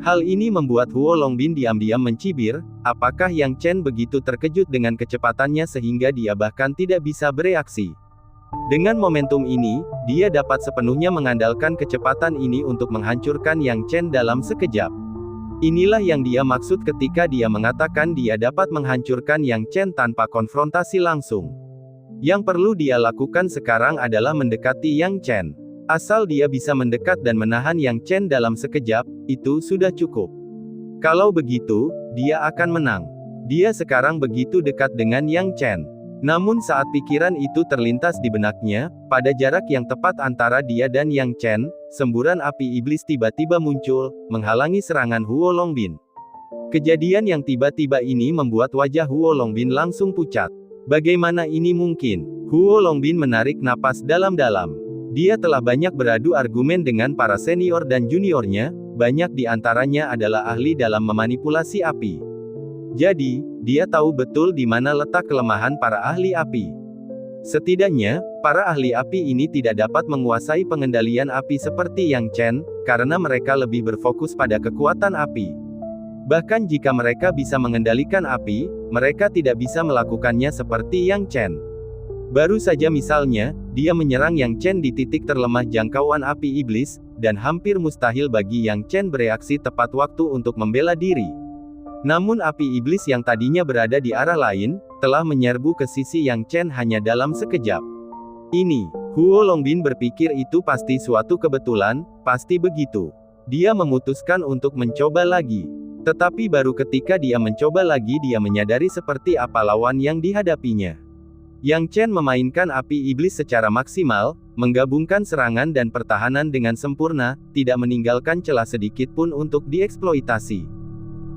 Hal ini membuat Huo Longbin diam-diam mencibir, apakah Yang Chen begitu terkejut dengan kecepatannya sehingga dia bahkan tidak bisa bereaksi. Dengan momentum ini, dia dapat sepenuhnya mengandalkan kecepatan ini untuk menghancurkan Yang Chen dalam sekejap. Inilah yang dia maksud ketika dia mengatakan dia dapat menghancurkan Yang Chen tanpa konfrontasi langsung. Yang perlu dia lakukan sekarang adalah mendekati Yang Chen. Asal dia bisa mendekat dan menahan Yang Chen dalam sekejap, itu sudah cukup. Kalau begitu, dia akan menang. Dia sekarang begitu dekat dengan Yang Chen. Namun saat pikiran itu terlintas di benaknya, pada jarak yang tepat antara dia dan Yang Chen, semburan api iblis tiba-tiba muncul, menghalangi serangan Huo Longbin. Kejadian yang tiba-tiba ini membuat wajah Huo Longbin langsung pucat. Bagaimana ini mungkin? Huo Longbin menarik napas dalam-dalam. Dia telah banyak beradu argumen dengan para senior dan juniornya, banyak di antaranya adalah ahli dalam memanipulasi api. Jadi, dia tahu betul di mana letak kelemahan para ahli api. Setidaknya, para ahli api ini tidak dapat menguasai pengendalian api seperti Yang Chen, karena mereka lebih berfokus pada kekuatan api. Bahkan jika mereka bisa mengendalikan api, mereka tidak bisa melakukannya seperti Yang Chen. Baru saja misalnya, dia menyerang Yang Chen di titik terlemah jangkauan api iblis, dan hampir mustahil bagi Yang Chen bereaksi tepat waktu untuk membela diri. Namun api iblis yang tadinya berada di arah lain, telah menyerbu ke sisi Yang Chen hanya dalam sekejap. Ini, Huo Longbin berpikir itu pasti suatu kebetulan, pasti begitu. Dia memutuskan untuk mencoba lagi. Tetapi baru ketika dia mencoba lagi dia menyadari seperti apa lawan yang dihadapinya. Yang Chen memainkan api iblis secara maksimal, menggabungkan serangan dan pertahanan dengan sempurna, tidak meninggalkan celah sedikit pun untuk dieksploitasi.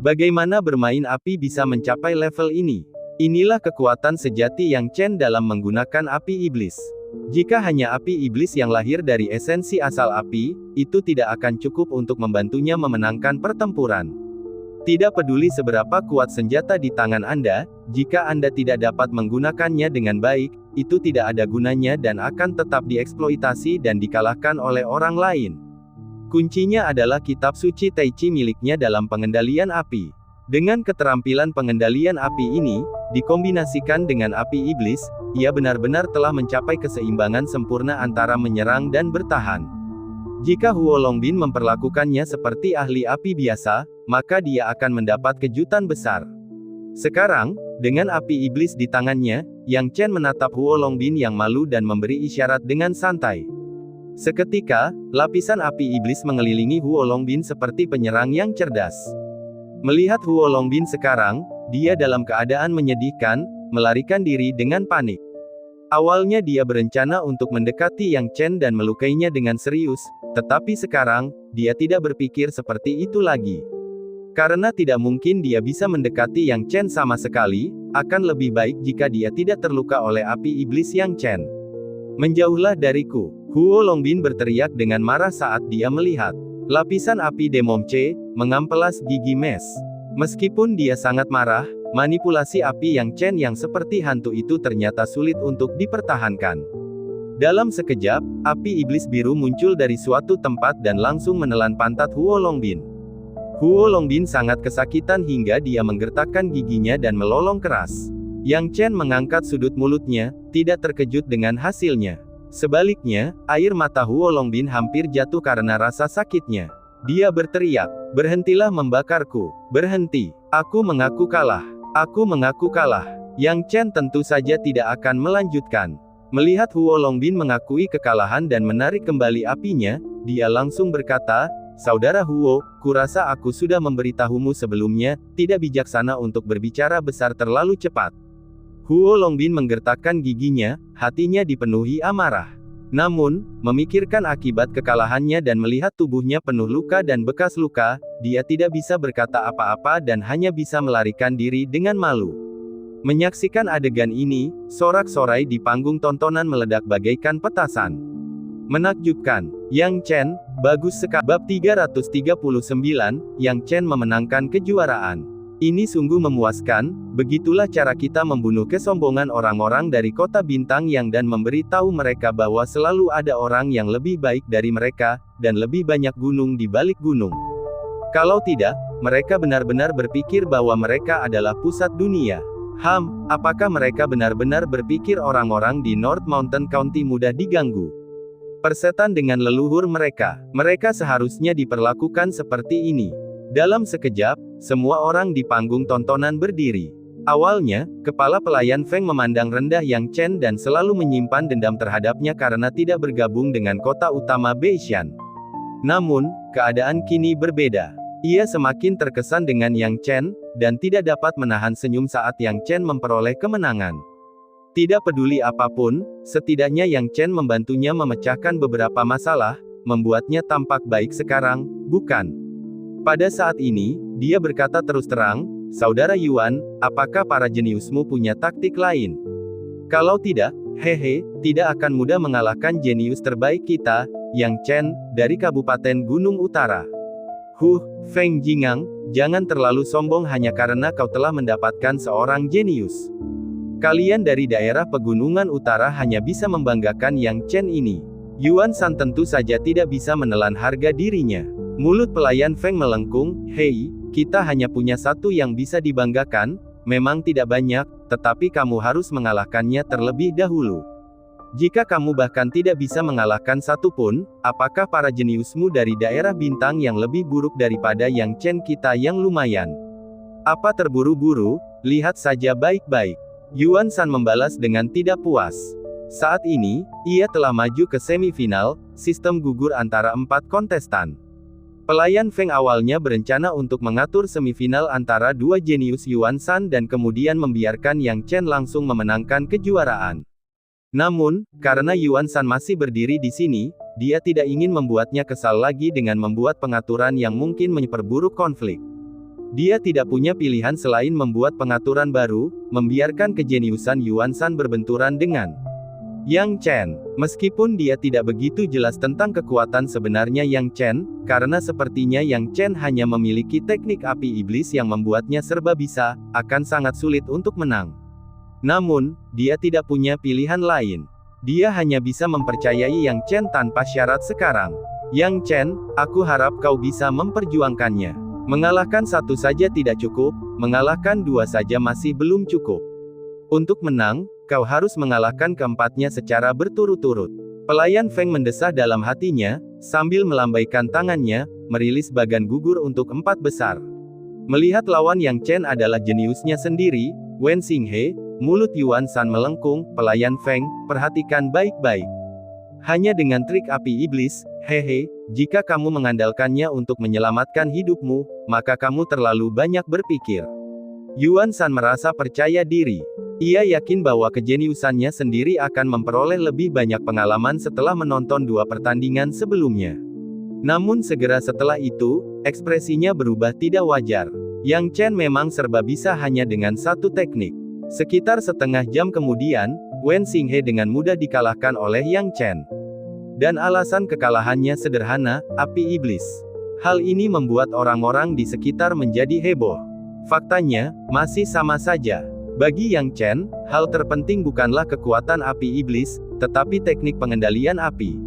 Bagaimana bermain api bisa mencapai level ini? Inilah kekuatan sejati Yang Chen dalam menggunakan api iblis. Jika hanya api iblis yang lahir dari esensi asal api, itu tidak akan cukup untuk membantunya memenangkan pertempuran. Tidak peduli seberapa kuat senjata di tangan Anda, jika Anda tidak dapat menggunakannya dengan baik, itu tidak ada gunanya dan akan tetap dieksploitasi dan dikalahkan oleh orang lain. Kuncinya adalah kitab suci Tai Chi miliknya dalam pengendalian api. Dengan keterampilan pengendalian api ini, dikombinasikan dengan api iblis, ia benar-benar telah mencapai keseimbangan sempurna antara menyerang dan bertahan. Jika Huo Longbin memperlakukannya seperti ahli api biasa, maka dia akan mendapat kejutan besar. Sekarang, dengan api iblis di tangannya, Yang Chen menatap Huo Longbin yang malu dan memberi isyarat dengan santai. Seketika, lapisan api iblis mengelilingi Huo Longbin seperti penyerang yang cerdas. Melihat Huo Longbin sekarang, dia dalam keadaan menyedihkan, melarikan diri dengan panik. Awalnya dia berencana untuk mendekati Yang Chen dan melukainya dengan serius, tetapi sekarang, dia tidak berpikir seperti itu lagi. Karena tidak mungkin dia bisa mendekati Yang Chen sama sekali, akan lebih baik jika dia tidak terluka oleh api iblis Yang Chen. Menjauhlah dariku, Huo Longbin berteriak dengan marah saat dia melihat lapisan api Demomche mengampelas gigi Mes. Meskipun dia sangat marah, manipulasi api Yang Chen yang seperti hantu itu ternyata sulit untuk dipertahankan. Dalam sekejap, api iblis biru muncul dari suatu tempat dan langsung menelan pantat Huo Longbin. Huo Longbin sangat kesakitan hingga dia menggertakkan giginya dan melolong keras. Yang Chen mengangkat sudut mulutnya, tidak terkejut dengan hasilnya. Sebaliknya, air mata Huo Longbin hampir jatuh karena rasa sakitnya. Dia berteriak, "Berhentilah membakarku, berhenti. Aku mengaku kalah. Aku mengaku kalah." Yang Chen tentu saja tidak akan melanjutkan. Melihat Huo Longbin mengakui kekalahan dan menarik kembali apinya, dia langsung berkata, "Saudara Huo, kurasa aku sudah memberitahumu sebelumnya, tidak bijaksana untuk berbicara besar terlalu cepat." Huo Longbin menggertakkan giginya, hatinya dipenuhi amarah. Namun, memikirkan akibat kekalahannya dan melihat tubuhnya penuh luka dan bekas luka, dia tidak bisa berkata apa-apa dan hanya bisa melarikan diri dengan malu. Menyaksikan adegan ini, sorak-sorai di panggung tontonan meledak bagaikan petasan. Menakjubkan, Yang Chen, bagus sekali. Bab 339, Yang Chen memenangkan kejuaraan. Ini sungguh memuaskan, begitulah cara kita membunuh kesombongan orang-orang dari kota bintang yang dan memberi tahu mereka bahwa selalu ada orang yang lebih baik dari mereka, dan lebih banyak gunung di balik gunung. Kalau tidak, mereka benar-benar berpikir bahwa mereka adalah pusat dunia. Apakah mereka benar-benar berpikir orang-orang di North Mountain County mudah diganggu? Persetan dengan leluhur mereka. Mereka seharusnya diperlakukan seperti ini. Dalam sekejap, semua orang di panggung tontonan berdiri. Awalnya, kepala pelayan Feng memandang rendah Yang Chen dan selalu menyimpan dendam terhadapnya karena tidak bergabung dengan kota utama Beishan. Namun, keadaan kini berbeda. Ia semakin terkesan dengan Yang Chen, dan tidak dapat menahan senyum saat Yang Chen memperoleh kemenangan. Tidak peduli apapun, setidaknya Yang Chen membantunya memecahkan beberapa masalah, membuatnya tampak baik sekarang, bukan? Pada saat ini, dia berkata terus terang, "Saudara Yuan, apakah para jeniusmu punya taktik lain? Kalau tidak, tidak akan mudah mengalahkan jenius terbaik kita, Yang Chen, dari Kabupaten Gunung Utara." Feng Jingang, jangan terlalu sombong hanya karena kau telah mendapatkan seorang jenius. Kalian dari daerah pegunungan utara hanya bisa membanggakan Yang Chen ini. Yuan San tentu saja tidak bisa menelan harga dirinya. Mulut pelayan Feng melengkung, "Hei, kita hanya punya satu yang bisa dibanggakan, memang tidak banyak, tetapi kamu harus mengalahkannya terlebih dahulu. Jika kamu bahkan tidak bisa mengalahkan satu pun, apakah para jeniusmu dari daerah bintang yang lebih buruk daripada Yang Chen kita yang lumayan? Apa terburu-buru, lihat saja baik-baik." Yuan San membalas dengan tidak puas. Saat ini, ia telah maju ke semifinal, sistem gugur antara 4 kontestan. Pelayan Feng awalnya berencana untuk mengatur semifinal antara dua jenius Yuan Shan dan kemudian membiarkan Yang Chen langsung memenangkan kejuaraan. Namun, karena Yuan Shan masih berdiri di sini, dia tidak ingin membuatnya kesal lagi dengan membuat pengaturan yang mungkin memperburuk konflik. Dia tidak punya pilihan selain membuat pengaturan baru, membiarkan kejeniusan Yuan Shan berbenturan dengan Yang Chen. Meskipun dia tidak begitu jelas tentang kekuatan sebenarnya Yang Chen, karena sepertinya Yang Chen hanya memiliki teknik api iblis yang membuatnya serba bisa, akan sangat sulit untuk menang. Namun, dia tidak punya pilihan lain. Dia hanya bisa mempercayai Yang Chen tanpa syarat sekarang. Yang Chen, aku harap kau bisa memperjuangkannya. Mengalahkan satu saja tidak cukup, mengalahkan dua saja masih belum cukup. Untuk menang, kau harus mengalahkan keempatnya secara berturut-turut. Pelayan Feng mendesah dalam hatinya, sambil melambaikan tangannya, merilis bagan gugur untuk 4 besar. Melihat lawan Yang Chen adalah jeniusnya sendiri, Wen Xinghe, mulut Yuan Shan melengkung. Pelayan Feng, perhatikan baik-baik. Hanya dengan trik api iblis, hehe, jika kamu mengandalkannya untuk menyelamatkan hidupmu, maka kamu terlalu banyak berpikir. Yuan Shan merasa percaya diri. Ia yakin bahwa kejeniusannya sendiri akan memperoleh lebih banyak pengalaman setelah menonton 2 pertandingan sebelumnya. Namun segera setelah itu, ekspresinya berubah tidak wajar. Yang Chen memang serba bisa hanya dengan satu teknik. Sekitar setengah jam kemudian, Wen Xinghe dengan mudah dikalahkan oleh Yang Chen. Dan alasan kekalahannya sederhana, api iblis. Hal ini membuat orang-orang di sekitar menjadi heboh. Faktanya, masih sama saja. Bagi Yang Chen, hal terpenting bukanlah kekuatan api iblis, tetapi teknik pengendalian api.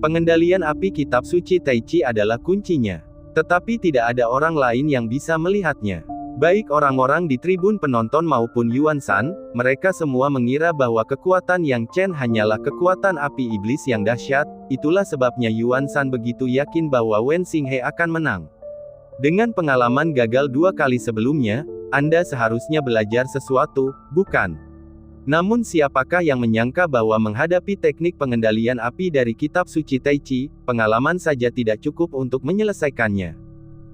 Pengendalian api kitab suci Tai Chi adalah kuncinya. Tetapi tidak ada orang lain yang bisa melihatnya. Baik orang-orang di tribun penonton maupun Yuan Shan, mereka semua mengira bahwa kekuatan Yang Chen hanyalah kekuatan api iblis yang dahsyat. Itulah sebabnya Yuan Shan begitu yakin bahwa Wen Xinghe akan menang. Dengan pengalaman gagal 2 kali sebelumnya, Anda seharusnya belajar sesuatu, bukan? Namun siapakah yang menyangka bahwa menghadapi teknik pengendalian api dari kitab suci Tai Chi, pengalaman saja tidak cukup untuk menyelesaikannya.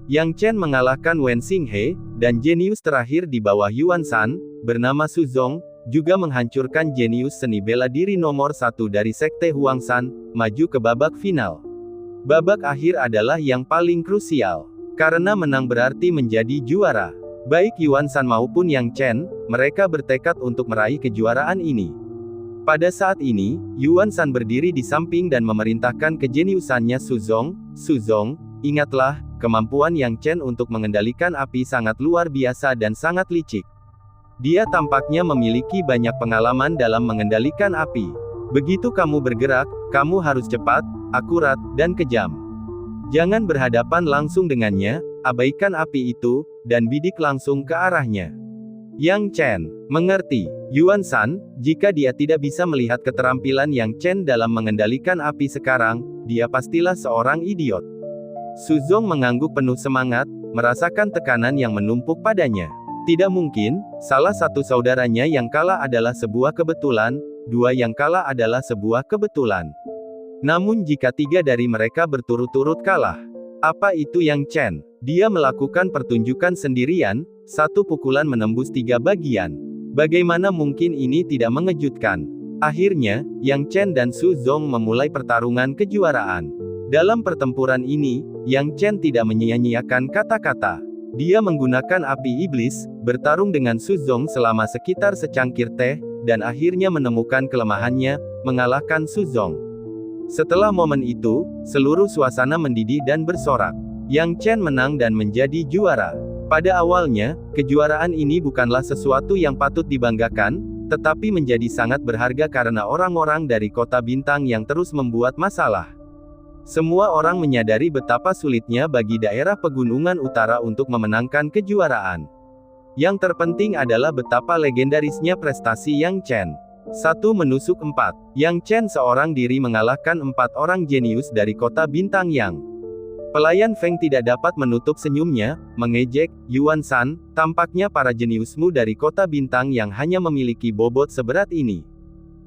Yang Chen mengalahkan Wen Xinghe, dan jenius terakhir di bawah Yuan Shan, bernama Su Zong, juga menghancurkan jenius seni bela diri nomor 1 dari Sekte Huangshan, maju ke babak final. Babak akhir adalah yang paling krusial. Karena menang berarti menjadi juara. Baik Yuan Shan maupun Yang Chen, mereka bertekad untuk meraih kejuaraan ini. Pada saat ini, Yuan Shan berdiri di samping dan memerintahkan kejeniusannya Su Zong. Su Zong, ingatlah, kemampuan Yang Chen untuk mengendalikan api sangat luar biasa dan sangat licik. Dia tampaknya memiliki banyak pengalaman dalam mengendalikan api. Begitu kamu bergerak, kamu harus cepat, akurat, dan kejam. Jangan berhadapan langsung dengannya, abaikan api itu, dan bidik langsung ke arahnya. Yang Chen mengerti. Yuan Shan, jika dia tidak bisa melihat keterampilan Yang Chen dalam mengendalikan api sekarang, dia pastilah seorang idiot. Su Zong mengangguk penuh semangat, merasakan tekanan yang menumpuk padanya. Tidak mungkin, salah satu saudaranya yang kalah adalah sebuah kebetulan, 2 yang kalah adalah sebuah kebetulan. Namun jika 3 dari mereka berturut-turut kalah, apa itu Yang Chen? Dia melakukan pertunjukan sendirian, 1 pukulan menembus 3 bagian. Bagaimana mungkin ini tidak mengejutkan? Akhirnya, Yang Chen dan Su Zong memulai pertarungan kejuaraan. Dalam pertempuran ini, Yang Chen tidak menyia-nyiakan kata-kata. Dia menggunakan api iblis, bertarung dengan Su Zong selama sekitar secangkir teh, dan akhirnya menemukan kelemahannya, mengalahkan Su Zong. Setelah momen itu, seluruh suasana mendidih dan bersorak. Yang Chen menang dan menjadi juara. Pada awalnya, kejuaraan ini bukanlah sesuatu yang patut dibanggakan, tetapi menjadi sangat berharga karena orang-orang dari kota bintang yang terus membuat masalah. Semua orang menyadari betapa sulitnya bagi daerah pegunungan utara untuk memenangkan kejuaraan. Yang terpenting adalah betapa legendarisnya prestasi Yang Chen. 1 menusuk 4. Yang Chen seorang diri mengalahkan 4 orang jenius dari kota bintang yang. Pelayan Feng tidak dapat menutup senyumnya, mengejek, Yuan Shan, tampaknya para jeniusmu dari kota bintang yang hanya memiliki bobot seberat ini.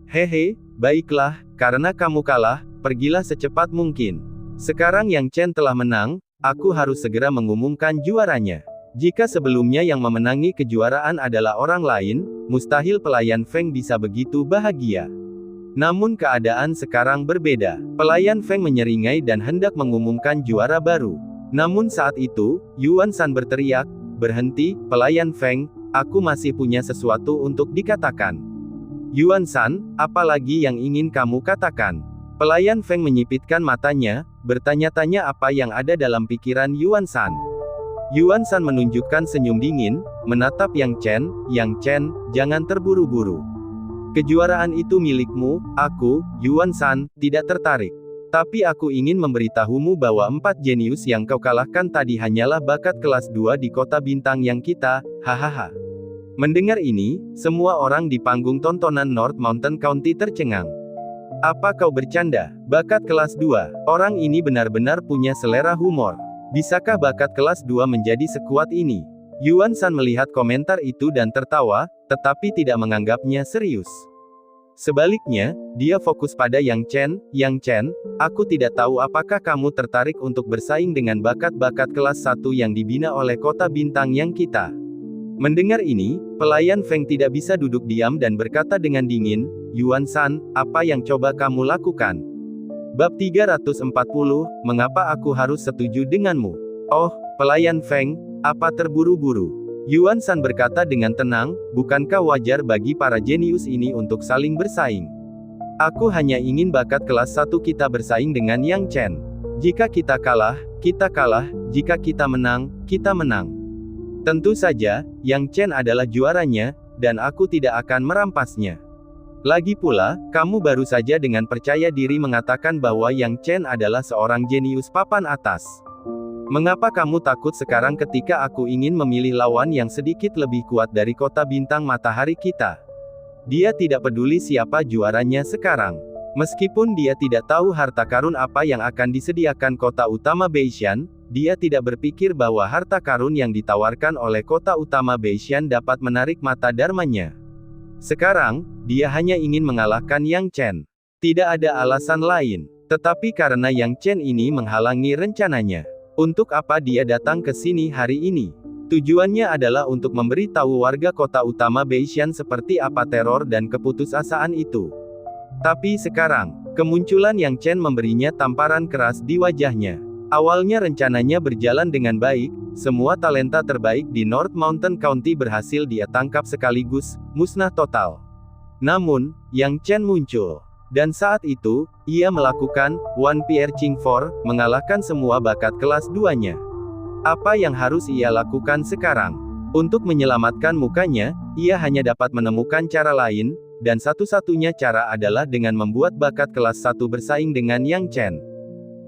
Hehe, baiklah, karena kamu kalah, pergilah secepat mungkin. Sekarang Yang Chen telah menang, aku harus segera mengumumkan juaranya. Jika sebelumnya yang memenangi kejuaraan adalah orang lain, mustahil pelayan Feng bisa begitu bahagia. Namun keadaan sekarang berbeda. Pelayan Feng menyeringai dan hendak mengumumkan juara baru. Namun saat itu, Yuan Shan berteriak, "Berhenti, pelayan Feng, aku masih punya sesuatu untuk dikatakan." "Yuan Shan, apa lagi yang ingin kamu katakan?" Pelayan Feng menyipitkan matanya, bertanya-tanya apa yang ada dalam pikiran Yuan Shan. Yuan Shan menunjukkan senyum dingin, menatap Yang Chen, jangan terburu-buru. Kejuaraan itu milikmu, aku, Yuan Shan, tidak tertarik. Tapi aku ingin memberitahumu bahwa 4 jenius yang kau kalahkan tadi hanyalah bakat kelas 2 di kota bintang yang kita, hahaha. Mendengar ini, semua orang di panggung tontonan North Mountain County tercengang. Apa kau bercanda? Bakat kelas 2, orang ini benar-benar punya selera humor. Bisakah bakat kelas 2 menjadi sekuat ini? Yuan Shan melihat komentar itu dan tertawa, tetapi tidak menganggapnya serius. Sebaliknya, dia fokus pada Yang Chen, aku tidak tahu apakah kamu tertarik untuk bersaing dengan bakat-bakat kelas 1 yang dibina oleh kota bintang yang kita. Mendengar ini, pelayan Feng tidak bisa duduk diam dan berkata dengan dingin, Yuan Shan, apa yang coba kamu lakukan? Bab 340, mengapa aku harus setuju denganmu? Oh, pelayan Feng, apa terburu-buru? Yuan Shan berkata dengan tenang, bukankah wajar bagi para jenius ini untuk saling bersaing? Aku hanya ingin bakat kelas 1 kita bersaing dengan Yang Chen. Jika kita kalah, jika kita menang, kita menang. Tentu saja, Yang Chen adalah juaranya, dan aku tidak akan merampasnya. Lagi pula, kamu baru saja dengan percaya diri mengatakan bahwa Yang Chen adalah seorang jenius papan atas. Mengapa kamu takut sekarang ketika aku ingin memilih lawan yang sedikit lebih kuat dari kota bintang matahari kita? Dia tidak peduli siapa juaranya sekarang. Meskipun dia tidak tahu harta karun apa yang akan disediakan kota utama Beishan, dia tidak berpikir bahwa harta karun yang ditawarkan oleh kota utama Beishan dapat menarik mata Dharmanya. Sekarang, dia hanya ingin mengalahkan Yang Chen. Tidak ada alasan lain. Tetapi karena Yang Chen ini menghalangi rencananya. Untuk apa dia datang ke sini hari ini? Tujuannya adalah untuk memberitahu warga kota utama Beishan seperti apa teror dan keputusasaan itu. Tapi sekarang, kemunculan Yang Chen memberinya tamparan keras di wajahnya. Awalnya rencananya berjalan dengan baik, semua talenta terbaik di North Mountain County berhasil dia tangkap sekaligus, musnah total. Namun, Yang Chen muncul. Dan saat itu, ia melakukan, One Pierre Ching For, mengalahkan semua bakat kelas 2-nya. Apa yang harus ia lakukan sekarang? Untuk menyelamatkan mukanya, ia hanya dapat menemukan cara lain, dan satu-satunya cara adalah dengan membuat bakat kelas 1 bersaing dengan Yang Chen.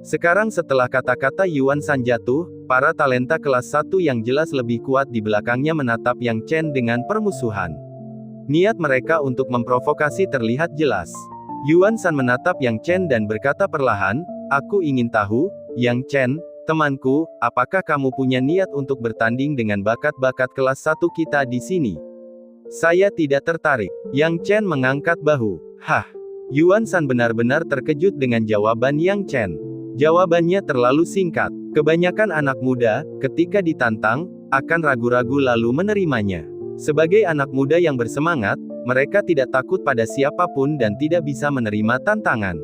Sekarang setelah kata-kata Yuan Shan jatuh, para talenta kelas 1 yang jelas lebih kuat di belakangnya menatap Yang Chen dengan permusuhan. Niat mereka untuk memprovokasi terlihat jelas. Yuan Shan menatap Yang Chen dan berkata perlahan, aku ingin tahu, Yang Chen, temanku, apakah kamu punya niat untuk bertanding dengan bakat-bakat kelas 1 kita di sini? Saya tidak tertarik. Yang Chen mengangkat bahu. Hah? Yuan Shan benar-benar terkejut dengan jawaban Yang Chen. Jawabannya terlalu singkat. Kebanyakan anak muda, ketika ditantang, akan ragu-ragu lalu menerimanya. Sebagai anak muda yang bersemangat, mereka tidak takut pada siapapun dan tidak bisa menerima tantangan.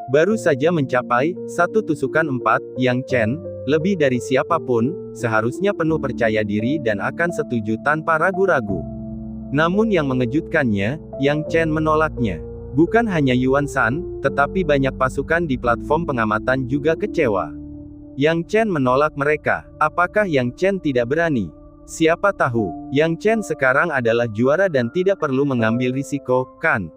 Baru saja mencapai 1 tusukan 4, Yang Chen, lebih dari siapapun, seharusnya penuh percaya diri dan akan setuju tanpa ragu-ragu. Namun yang mengejutkannya, Yang Chen menolaknya. Bukan hanya Yuan Shan, tetapi banyak pasukan di platform pengamatan juga kecewa. Yang Chen menolak mereka. Apakah Yang Chen tidak berani? Siapa tahu, Yang Chen sekarang adalah juara dan tidak perlu mengambil risiko, kan?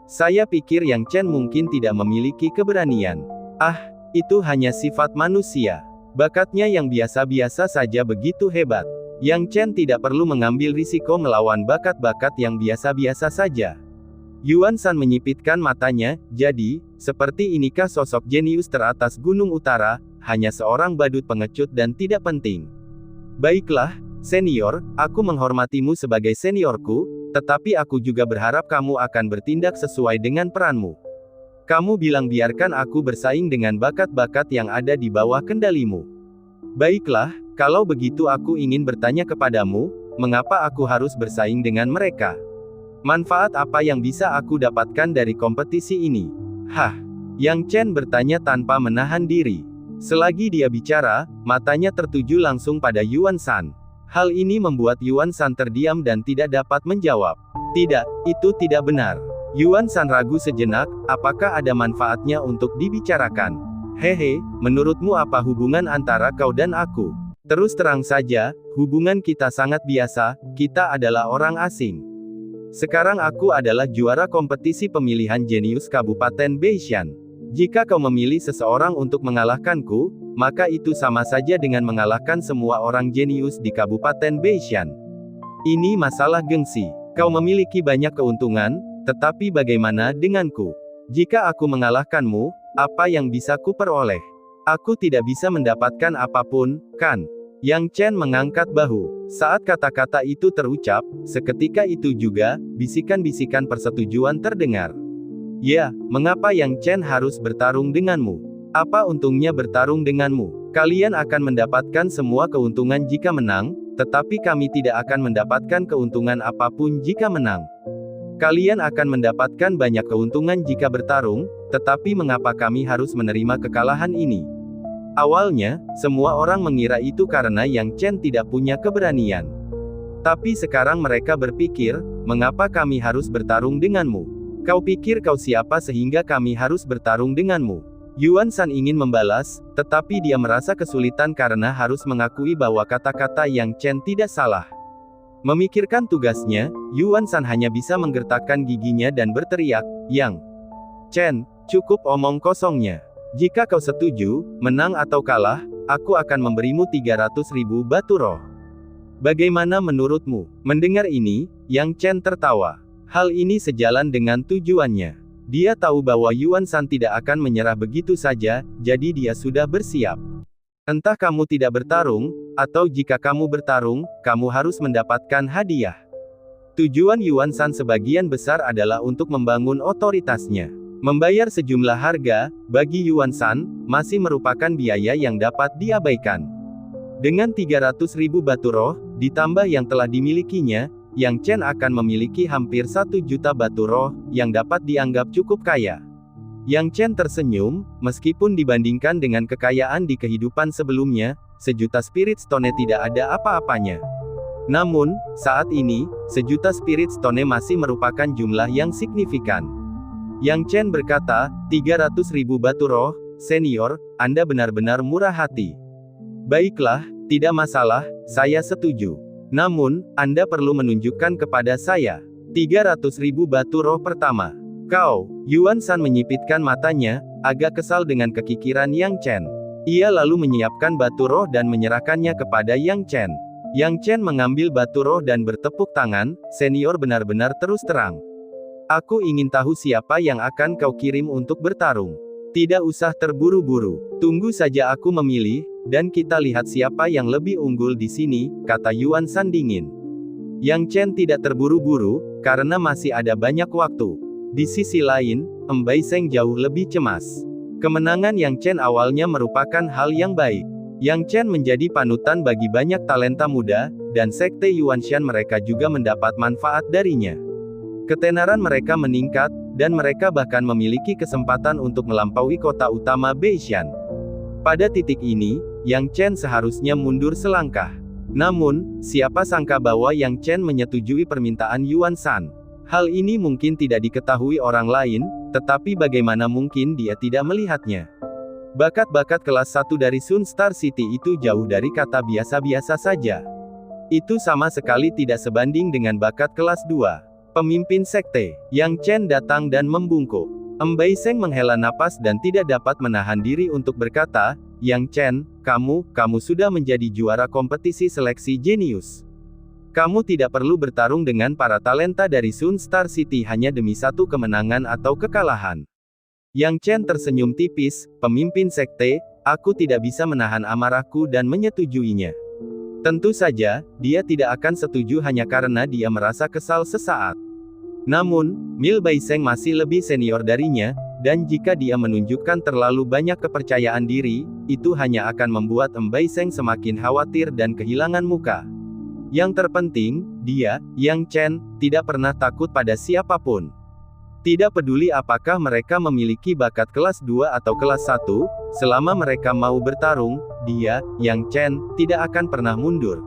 Saya pikir Yang Chen mungkin tidak memiliki keberanian. Ah, itu hanya sifat manusia. Bakatnya yang biasa-biasa saja begitu hebat. Yang Chen tidak perlu mengambil risiko melawan bakat-bakat yang biasa-biasa saja. Yuan Shan menyipitkan matanya, jadi, seperti inikah sosok jenius teratas Gunung Utara, hanya seorang badut pengecut dan tidak penting. Baiklah, senior, aku menghormatimu sebagai seniorku, tetapi aku juga berharap kamu akan bertindak sesuai dengan peranmu. Kamu bilang biarkan aku bersaing dengan bakat-bakat yang ada di bawah kendalimu. Baiklah, kalau begitu aku ingin bertanya kepadamu, mengapa aku harus bersaing dengan mereka? Manfaat apa yang bisa aku dapatkan dari kompetisi ini? Hah? Yang Chen bertanya tanpa menahan diri. Selagi dia bicara, matanya tertuju langsung pada Yuan Shan. Hal ini membuat Yuan Shan terdiam dan tidak dapat menjawab. Tidak, itu tidak benar. Yuan Shan ragu sejenak, apakah ada manfaatnya untuk dibicarakan? Hehe, menurutmu apa hubungan antara kau dan aku? Terus terang saja, hubungan kita sangat biasa, kita adalah orang asing. Sekarang aku adalah juara kompetisi pemilihan jenius Kabupaten Beishan. Jika kau memilih seseorang untuk mengalahkanku, maka itu sama saja dengan mengalahkan semua orang jenius di Kabupaten Beishan. Ini masalah gengsi. Kau memiliki banyak keuntungan, tetapi bagaimana denganku? Jika aku mengalahkanmu, apa yang bisa kuperoleh? Aku tidak bisa mendapatkan apapun, kan? Yang Chen mengangkat bahu. Saat kata-kata itu terucap, seketika itu juga, bisikan-bisikan persetujuan terdengar. Ya, mengapa Yang Chen harus bertarung denganmu? Apa untungnya bertarung denganmu? Kalian akan mendapatkan semua keuntungan jika menang, tetapi kami tidak akan mendapatkan keuntungan apapun jika menang. Kalian akan mendapatkan banyak keuntungan jika bertarung, tetapi mengapa kami harus menerima kekalahan ini? Awalnya, semua orang mengira itu karena Yang Chen tidak punya keberanian. Tapi sekarang mereka berpikir, mengapa kami harus bertarung denganmu? Kau pikir kau siapa sehingga kami harus bertarung denganmu? Yuan Shan ingin membalas, tetapi dia merasa kesulitan karena harus mengakui bahwa kata-kata Yang Chen tidak salah. Memikirkan tugasnya, Yuan Shan hanya bisa menggertakkan giginya dan berteriak, Yang Chen, cukup omong kosongnya. Jika kau setuju, menang atau kalah, aku akan memberimu 300.000 batu roh. Bagaimana menurutmu? Mendengar ini, Yang Chen tertawa. Hal ini sejalan dengan tujuannya. Dia tahu bahwa Yuan Shan tidak akan menyerah begitu saja, jadi dia sudah bersiap. Entah kamu tidak bertarung, atau jika kamu bertarung, kamu harus mendapatkan hadiah. Tujuan Yuan Shan sebagian besar adalah untuk membangun otoritasnya. Membayar sejumlah harga, bagi Yuan Shan, masih merupakan biaya yang dapat diabaikan. Dengan 300.000 batu roh, ditambah yang telah dimilikinya, Yang Chen akan memiliki hampir 1 juta batu roh, yang dapat dianggap cukup kaya. Yang Chen tersenyum, meskipun dibandingkan dengan kekayaan di kehidupan sebelumnya, 1 juta spirit stone tidak ada apa-apanya. Namun, saat ini, 1 juta spirit stone masih merupakan jumlah yang signifikan. Yang Chen berkata, 300.000 batu roh, senior, Anda benar-benar murah hati. Baiklah, tidak masalah, saya setuju. Namun, Anda perlu menunjukkan kepada saya 300.000 batu roh pertama. Kau, Yuan Shan menyipitkan matanya, agak kesal dengan kekikiran Yang Chen. Ia lalu menyiapkan batu roh dan menyerahkannya kepada Yang Chen. Yang Chen mengambil batu roh dan bertepuk tangan, senior benar-benar terus terang. Aku ingin tahu siapa yang akan kau kirim untuk bertarung. Tidak usah terburu-buru. Tunggu saja aku memilih, dan kita lihat siapa yang lebih unggul di sini, kata Yuan Shan dingin. Yang Chen tidak terburu-buru, karena masih ada banyak waktu. Di sisi lain, Mbai Seng jauh lebih cemas. Kemenangan Yang Chen awalnya merupakan hal yang baik. Yang Chen menjadi panutan bagi banyak talenta muda, dan sekte Yuanshan mereka juga mendapat manfaat darinya. Ketenaran mereka meningkat, dan mereka bahkan memiliki kesempatan untuk melampaui kota utama Beishan. Pada titik ini, Yang Chen seharusnya mundur selangkah. Namun, siapa sangka bahwa Yang Chen menyetujui permintaan Yuan Shan. Hal ini mungkin tidak diketahui orang lain, tetapi bagaimana mungkin dia tidak melihatnya? Bakat-bakat kelas 1 dari Sun Star City itu jauh dari kata biasa-biasa saja. Itu sama sekali tidak sebanding dengan bakat kelas 2. Pemimpin sekte, Yang Chen datang dan membungkuk. Mbai Seng menghela napas dan tidak dapat menahan diri untuk berkata, Yang Chen, kamu sudah menjadi juara kompetisi seleksi jenius. Kamu tidak perlu bertarung dengan para talenta dari Sun Star City hanya demi 1 kemenangan atau kekalahan. Yang Chen tersenyum tipis, pemimpin sekte, aku tidak bisa menahan amarahku dan menyetujuinya. Tentu saja, dia tidak akan setuju hanya karena dia merasa kesal sesaat. Namun, Mil Bai Seng masih lebih senior darinya, Dan jika dia menunjukkan terlalu banyak kepercayaan diri, itu hanya akan membuat Embaiseng semakin khawatir dan kehilangan muka. Yang terpenting, dia, Yang Chen, tidak pernah takut pada siapapun. Tidak peduli apakah mereka memiliki bakat kelas 2 atau kelas 1, selama mereka mau bertarung, dia, Yang Chen, tidak akan pernah mundur.